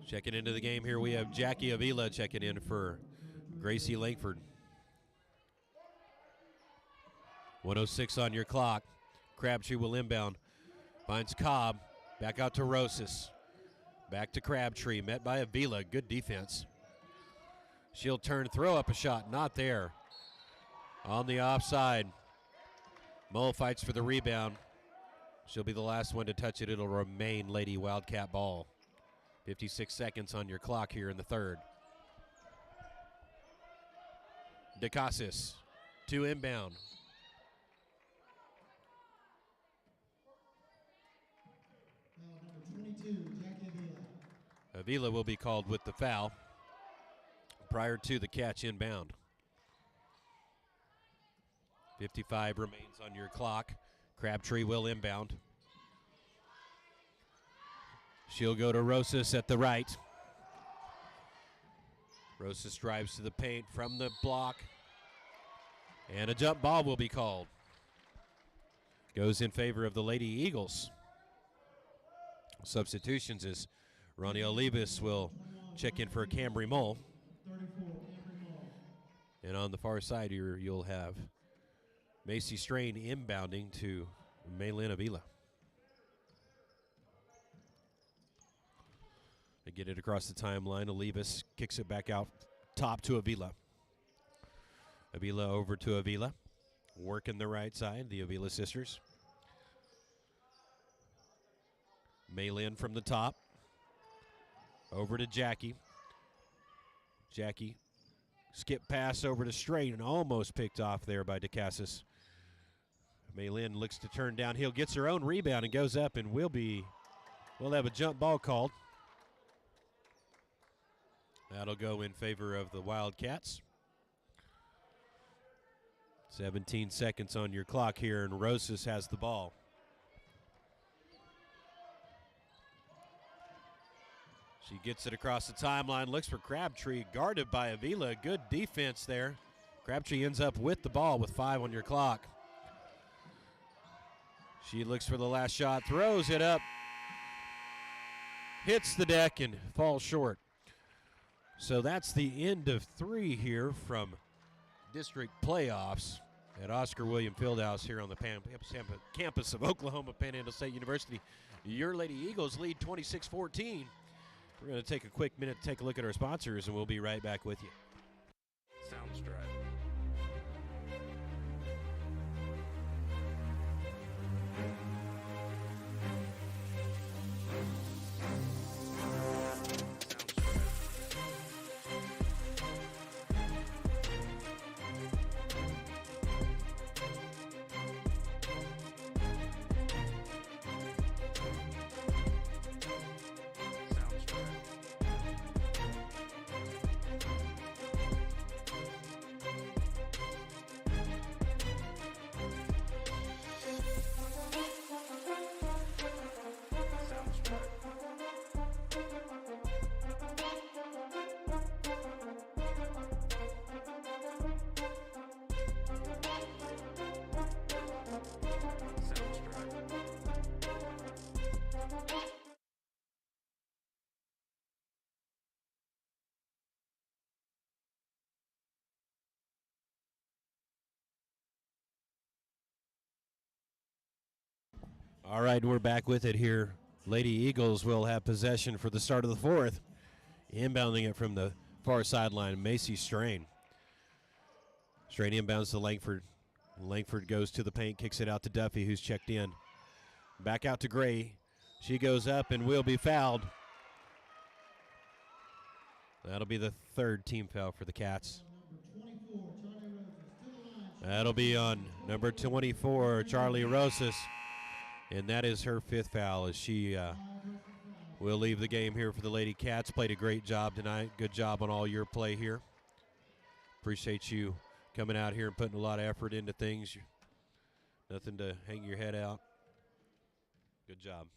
Checking into the game here, we have Jackie Avila checking in for Gracie Langford. 1:06 on your clock. Crabtree will inbound. Finds Cobb. Back out to Rosas. Back to Crabtree. Met by Avila. Good defense. She'll turn, throw up a shot. Not there. On the offside. Mull fights for the rebound. She'll be the last one to touch it. It'll remain Lady Wildcat ball. 56 seconds on your clock here in the third. DeCassis to inbound. Avila will be called with the foul prior to the catch inbound. 55 remains on your clock. Crabtree will inbound. She'll go to Rosas at the right. Rosas drives to the paint from the block. And a jump ball will be called. Goes in favor of the Lady Eagles. Substitutions is Ronnie Olivas will check in for Cambry Mull. And on the far side here, you'll have Macy Strain inbounding to Maylin Avila. They get it across the timeline. Olivas kicks it back out top to Avila. Avila over to Avila. Working the right side, the Avila sisters. Maylin from the top. Over to Jackie. Jackie, skip pass over to Strain and almost picked off there by DeCassis. Maylin looks to turn downhill, gets her own rebound and goes up and we'll have a jump ball called. That'll go in favor of the Wildcats. 17 seconds on your clock here, and Rosas has the ball. She gets it across the timeline, looks for Crabtree, guarded by Avila. Good defense there. Crabtree ends up with the ball with 5 on your clock. She looks for the last shot, throws it up, hits the deck and falls short. So that's the end of 3 here from district playoffs at Oscar William Fieldhouse here on the campus of Oklahoma Panhandle State University. Your Lady Eagles lead 26-14. We're going to take a quick minute to take a look at our sponsors, and we'll be right back with you. Soundstripe. All right, we're back with it here. Lady Eagles will have possession for the start of the fourth. Inbounding it from the far sideline, Macy Strain. Strain inbounds to Langford. Langford goes to the paint, kicks it out to Duffy, who's checked in. Back out to Gray. She goes up and will be fouled. That'll be the third team foul for the Cats. That'll be on number 24, Charlie Rosas. And that is her fifth foul as she will leave the game here for the Lady Cats. Played a great job tonight. Good job on all your play here. Appreciate you coming out here and putting a lot of effort into things. Nothing to hang your head out. Good job.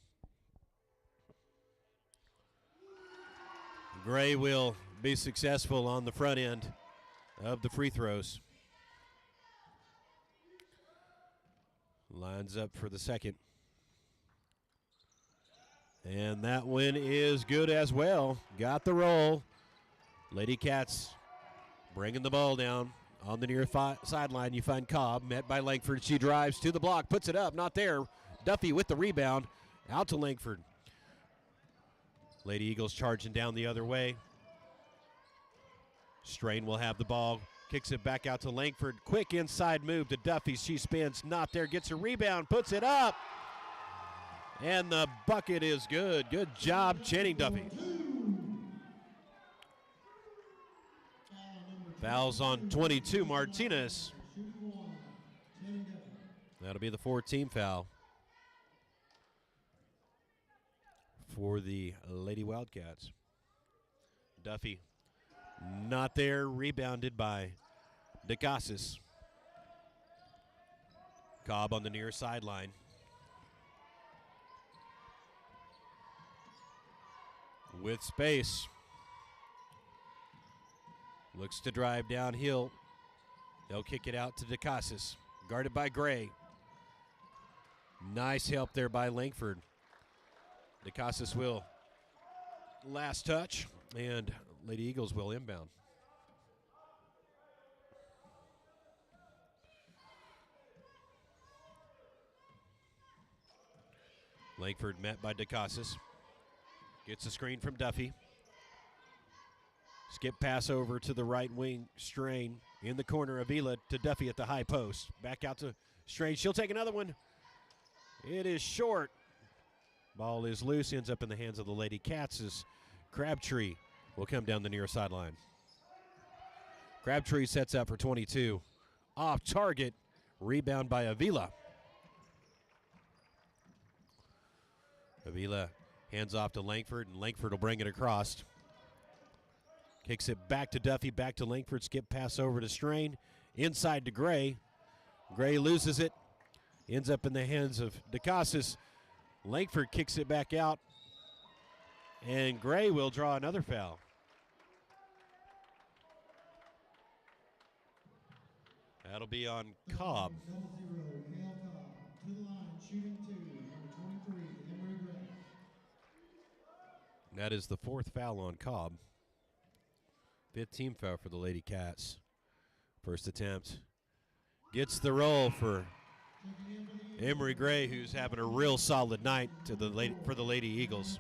Gray will be successful on the front end of the free throws. Lines up for the second. And that one is good as well. Got the roll. Lady Cats bringing the ball down. On the near sideline, you find Cobb, met by Langford. She drives to the block, puts it up, not there. Duffy with the rebound, out to Langford. Lady Eagles charging down the other way. Strain will have the ball, kicks it back out to Langford. Quick inside move to Duffy. She spins, not there, gets a rebound, puts it up. And the bucket is good. Good job, Channing Duffy. Fouls on 22, Martinez. That'll be the 14th foul for the Lady Wildcats. Duffy not there, rebounded by DeCasas. Cobb on the near sideline. With space. Looks to drive downhill. They'll kick it out to DeCasas. Guarded by Gray. Nice help there by Langford. DeCasas will last touch, and Lady Eagles will inbound. Langford met by DeCasas. Gets a screen from Duffy. Skip pass over to the right wing. Strain in the corner. Avila to Duffy at the high post. Back out to Strain. She'll take another one. It is short. Ball is loose. Ends up in the hands of the Lady Cats as Crabtree will come down the near sideline. Crabtree sets up for 22. Off target. Rebound by Avila. Avila hands off to Langford, and Langford will bring it across. Kicks it back to Duffy, back to Langford. Skip pass over to Strain. Inside to Gray. Gray loses it. Ends up in the hands of DeCasas. Langford kicks it back out. And Gray will draw another foul. That'll be on Cobb. That is the fourth foul on Cobb. 15th foul for the Lady Cats. First attempt. Gets the roll for Emery Gray, who's having a real solid night for the Lady Eagles.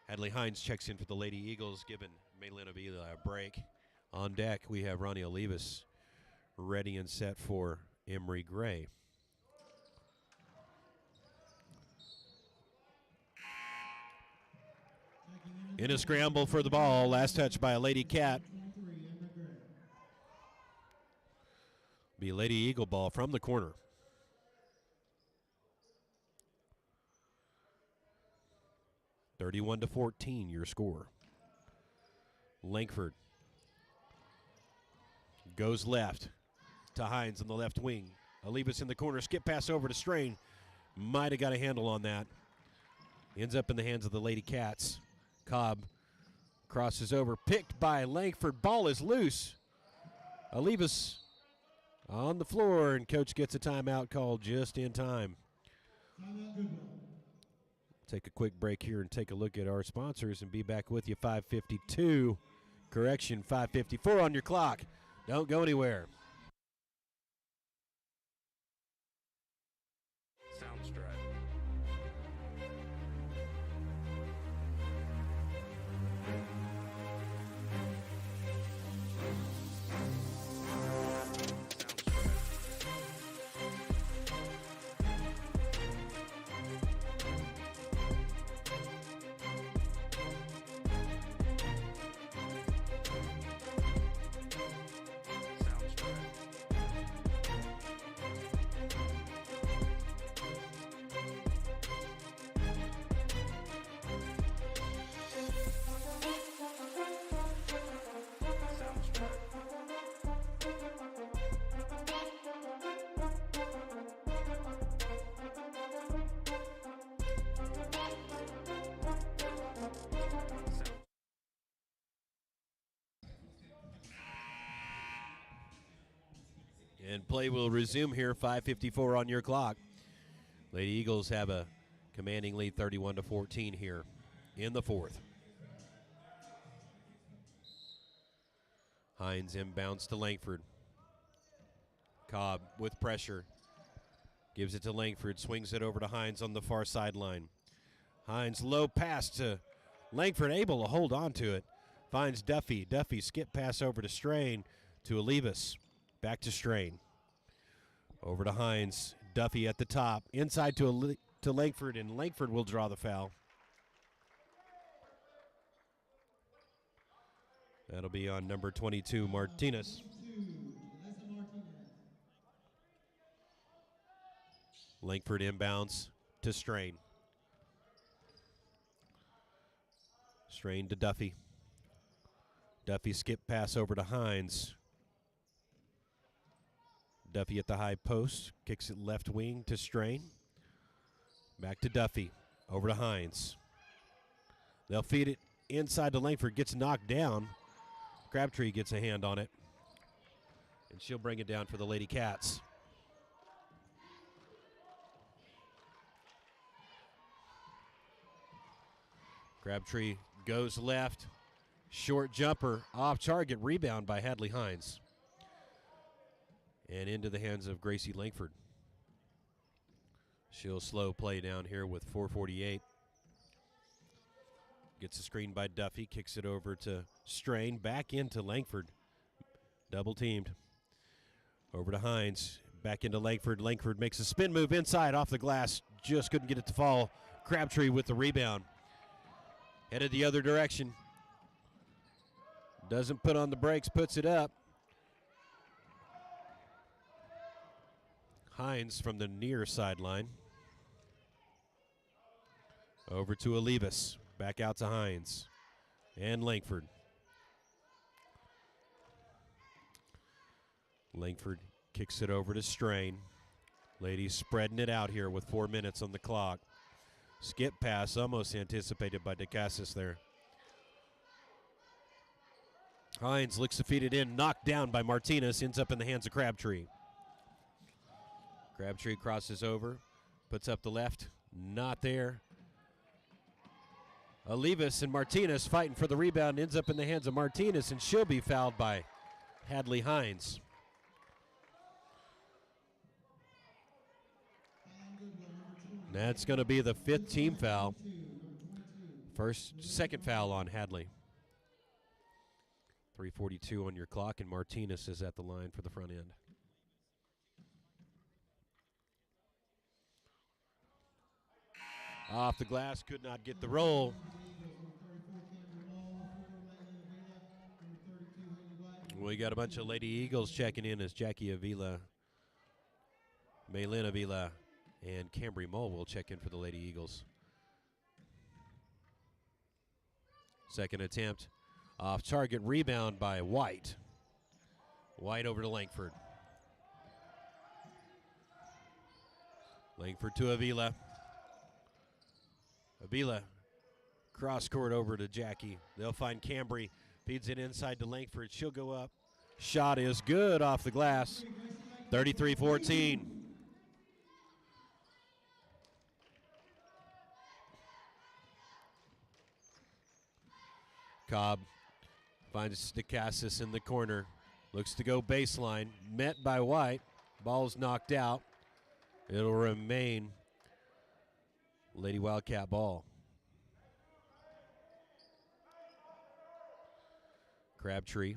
Hadley Hines checks in for the Lady Eagles, giving Maylin Avila a break. On deck, we have Ronnie Olivas ready and set for Emery Gray. In a scramble for the ball, last touch by a Lady Cat. Be Lady Eagle ball from the corner. (31-14) your score. Langford goes left to Hines on the left wing. Olivas in the corner, skip pass over to Strain. Might have got a handle on that. Ends up in the hands of the Lady Cats. Cobb crosses over, picked by Langford. Ball is loose. Olivas on the floor, and coach gets a timeout called just in time. Take a quick break here and take a look at our sponsors and be back with you. 5:52, correction, 5:54 on your clock. Don't go anywhere. And play will resume here, 5:54 on your clock. Lady Eagles have a commanding lead, 31-14 here in the fourth. Hines inbounds to Langford. Cobb with pressure. Gives it to Langford, swings it over to Hines on the far sideline. Hines low pass to Langford, able to hold on to it. Finds Duffy. Duffy skip pass over to Strain to Olivas. Back to Strain. Over to Hines. Duffy at the top. Inside to Langford, and Langford will draw the foul. That'll be on number 22, Martinez. Langford inbounds to Strain. Strain to Duffy. Duffy skip pass over to Hines. Duffy at the high post. Kicks it left wing to Strain. Back to Duffy. Over to Hines. They'll feed it inside to Langford. Gets knocked down. Crabtree gets a hand on it. And she'll bring it down for the Lady Cats. Crabtree goes left. Short jumper off target. Rebound by Hadley Hines. And into the hands of Gracie Langford. She'll slow play down here with 4:48. Gets a screen by Duffy. Kicks it over to Strain. Back into Langford. Double teamed. Over to Hines. Back into Langford. Langford makes a spin move inside off the glass. Just couldn't get it to fall. Crabtree with the rebound. Headed the other direction. Doesn't put on the brakes, puts it up. Hines from the near sideline. Over to Olivas. Back out to Hines. And Langford. Langford kicks it over to Strain. Ladies spreading it out here with 4 minutes on the clock. Skip pass almost anticipated by DeCassis there. Hines looks to feed it in, knocked down by Martinez, ends up in the hands of Crabtree. Crabtree crosses over, puts up the left, not there. Olivas and Martinez fighting for the rebound, ends up in the hands of Martinez, and she'll be fouled by Hadley Hines. That's going to be the 5th team foul. Second foul on Hadley. 3:42 on your clock, and Martinez is at the line for the front end. Off the glass, could not get the roll. We got a bunch of Lady Eagles checking in as Jackie Avila, Maylin Avila, and Cambry Mull will check in for the Lady Eagles. Second attempt. Off target, rebound by White. White over to Langford. Langford to Avila. Avila cross court over to Jackie. They'll find Cambry. Feeds it inside to Langford. She'll go up. Shot is good off the glass. 33-14. Cobb finds DeCassis in the corner. Looks to go baseline. Met by White. Ball's knocked out. It'll remain Lady Wildcat ball. Crabtree.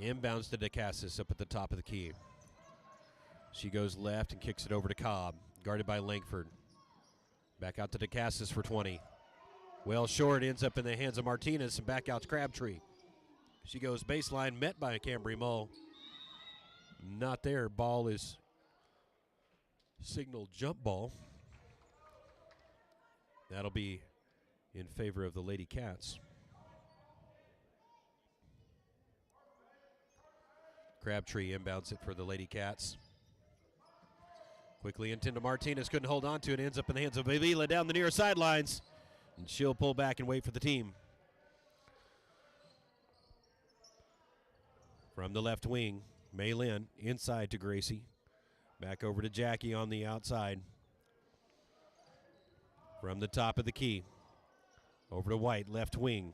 Inbounds to DeCassis up at the top of the key. She goes left and kicks it over to Cobb. Guarded by Langford. Back out to DeCassis for 20. Well short, ends up in the hands of Martinez, and back out to Crabtree. She goes baseline, met by Cambry Mull. Not there. Ball is signaled jump ball. That'll be in favor of the Lady Cats. Crabtree inbounds it for the Lady Cats. Quickly into Martinez, couldn't hold on to it, ends up in the hands of Avila down the near sidelines. And she'll pull back and wait for the team. From the left wing, Maylin inside to Gracie. Back over to Jackie on the outside. From the top of the key, over to White, left wing.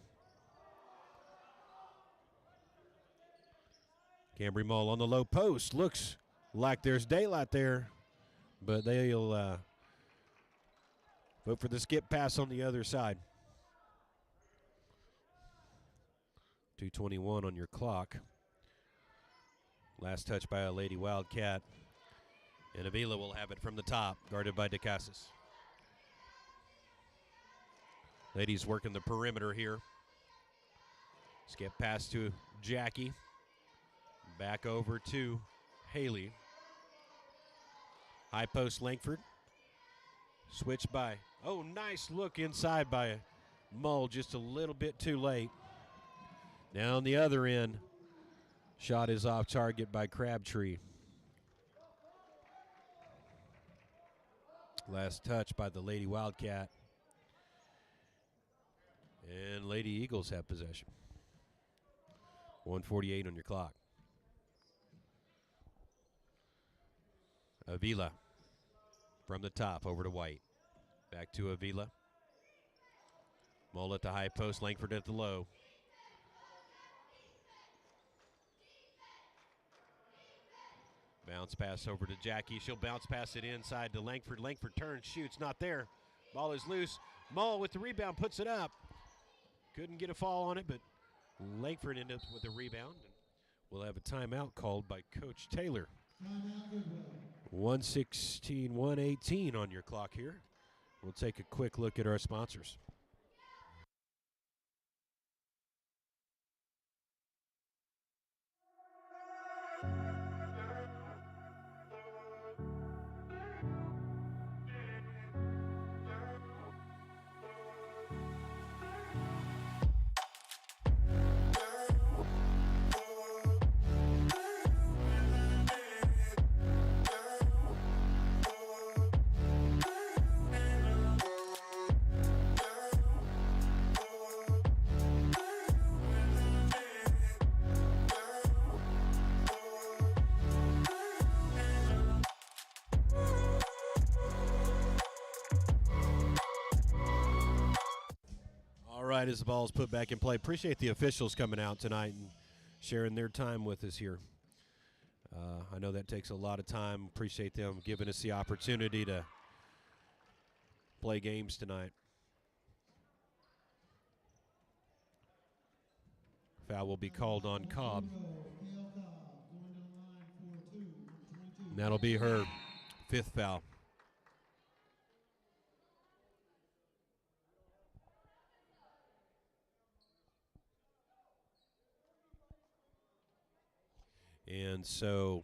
Cambry Mull on the low post. Looks like there's daylight there, but they'll vote for the skip pass on the other side. 2:21 on your clock. Last touch by a Lady Wildcat. And Avila will have it from the top, guarded by DeCassis. Ladies working the perimeter here. Skip pass to Jackie. Back over to Haley. High post Langford. Switch by. Oh, nice look inside by Mull, just a little bit too late. Down the other end. Shot is off target by Crabtree. Last touch by the Lady Wildcat. And Lady Eagles have possession. 1:48 on your clock. Avila from the top over to White. Back to Avila. Mull at the high post, Langford at the low. Bounce pass over to Jackie. She'll bounce pass it inside to Langford. Langford turns, shoots, not there. Ball is loose. Mull with the rebound, puts it up. Couldn't get a fall on it, but Langford ended up with a rebound. We'll have a timeout called by Coach Taylor. 1:16, 1:18 on your clock here. We'll take a quick look at our sponsors. As the ball is put back in play. Appreciate the officials coming out tonight and sharing their time with us here. I know that takes a lot of time. Appreciate them giving us the opportunity to play games tonight. Foul will be called on Cobb. And that'll be her 5th foul. And so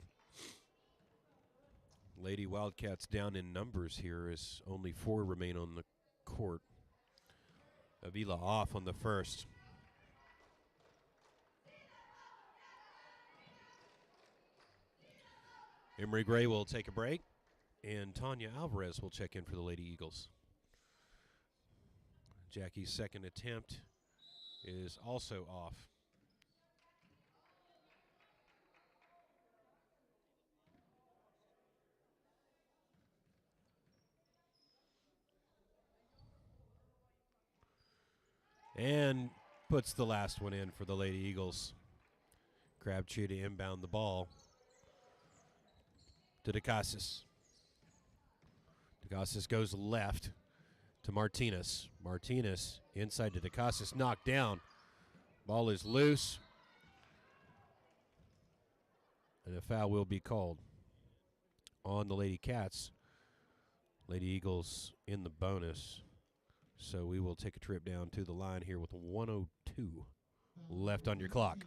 Lady Wildcats down in numbers here as only 4 remain on the court. Avila off on the first. Emery Gray will take a break, and Tanya Alvarez will check in for the Lady Eagles. Jackie's second attempt is also off. And puts the last one in for the Lady Eagles. Crabtree to inbound the ball to DeCassis. DeCassis goes left to Martinez. Martinez inside to DeCassis, knocked down. Ball is loose. And a foul will be called on the Lady Cats. Lady Eagles in the bonus. So we will take a trip down to the line here with 1:02 left on your clock.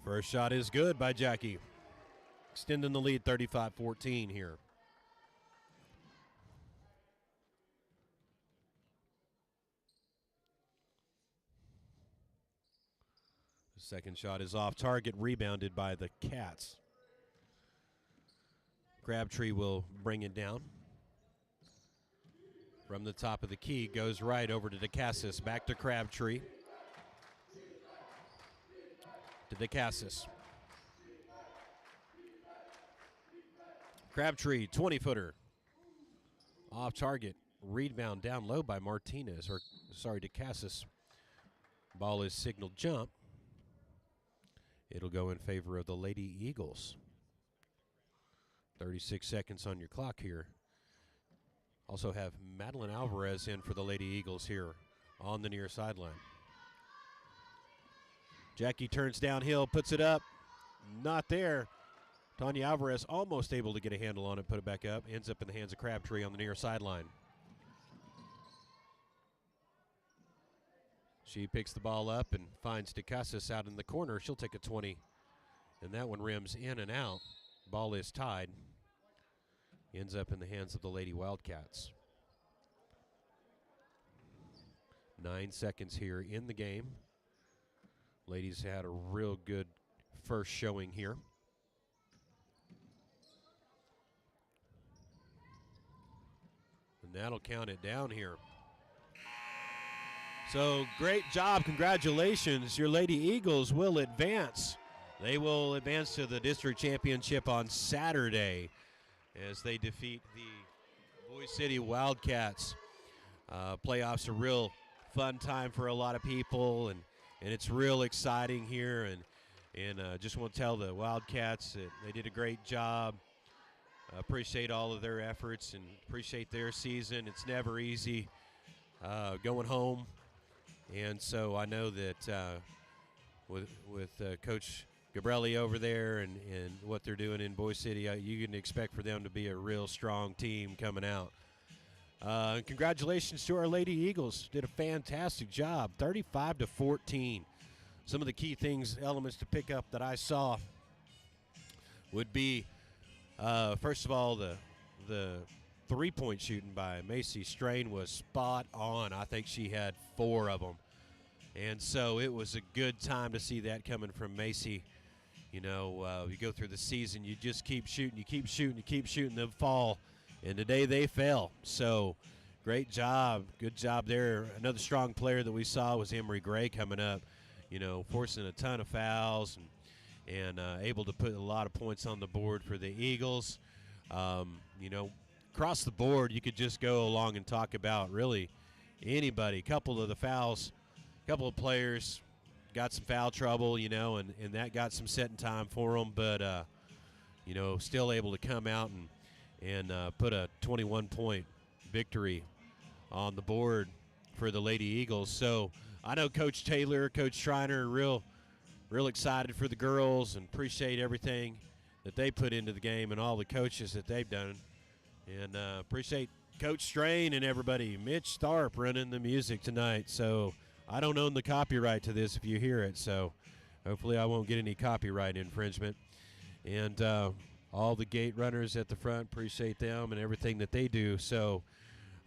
First shot is good by Jackie. Extending the lead 35-14 here. Second shot is off target, rebounded by the Cats. Crabtree will bring it down. From the top of the key, goes right over to DeCassis. Back to Crabtree. To DeCassis. Crabtree, 20-footer. Off target. Rebound down low by Martinez. DeCassis. Ball is signaled jump. It'll go in favor of the Lady Eagles. 36 seconds on your clock here. Also have Madeline Alvarez in for the Lady Eagles here on the near sideline. Jackie turns downhill, puts it up. Not there. Tanya Alvarez almost able to get a handle on it, put it back up. Ends up in the hands of Crabtree on the near sideline. She picks the ball up and finds DeCassis out in the corner. She'll take a 20, and that one rims in and out. Ball is tied. Ends up in the hands of the Lady Wildcats. 9 seconds here in the game. Ladies had a real good first showing here. And that'll count it down here. So great job, congratulations. Your Lady Eagles will advance. They will advance to the district championship on Saturday as they defeat the Boise City Wildcats. Playoffs are a real fun time for a lot of people, and it's real exciting here. And just want to tell the Wildcats that they did a great job. Appreciate all of their efforts and appreciate their season. It's never easy going home. And so I know that with Coach Gabrelli over there and what they're doing in Boise City, you can expect for them to be a real strong team coming out. Congratulations to our Lady Eagles. Did a fantastic job, 35-14. Some of the key things, elements to pick up that I saw would be, first of all, the three-point shooting by Macy Strain was spot on. I think she had 4 of them. And so it was a good time to see that coming from Macy. You know, you go through the season, you just keep shooting, you keep shooting, you keep shooting, they'll fall. And today they fell. So great job. Good job there. Another strong player that we saw was Emery Gray coming up, you know, forcing a ton of fouls and able to put a lot of points on the board for the Eagles. You know, across the board, you could just go along and talk about really anybody. A couple of the fouls, a couple of players got some foul trouble, you know, and that got some setting time for them. But, you know, still able to come out and put a 21-point victory on the board for the Lady Eagles. So I know Coach Taylor, Coach Schreiner, real excited for the girls and appreciate everything that they put into the game and all the coaches that they've done. And appreciate Coach Strain and everybody. Mitch Tharp running the music tonight. So I don't own the copyright to this if you hear it. So hopefully I won't get any copyright infringement. And all the gate runners at the front, appreciate them and everything that they do. So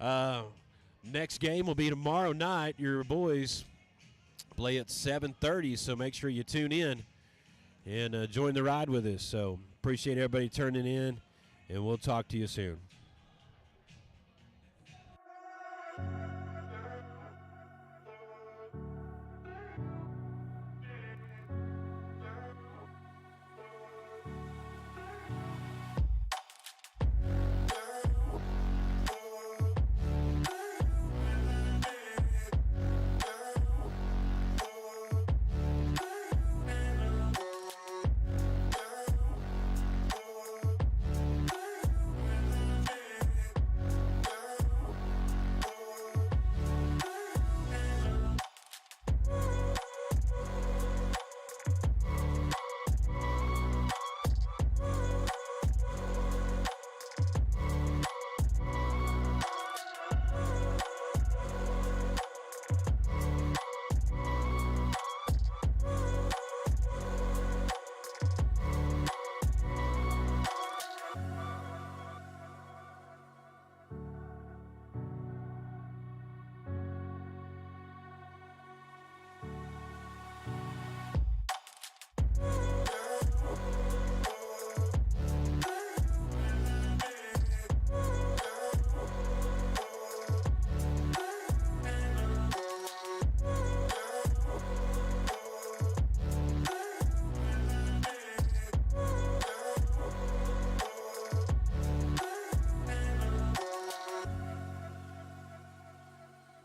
next game will be tomorrow night. Your boys play at 7:30, so make sure you tune in and join the ride with us. So appreciate everybody turning in, and we'll talk to you soon.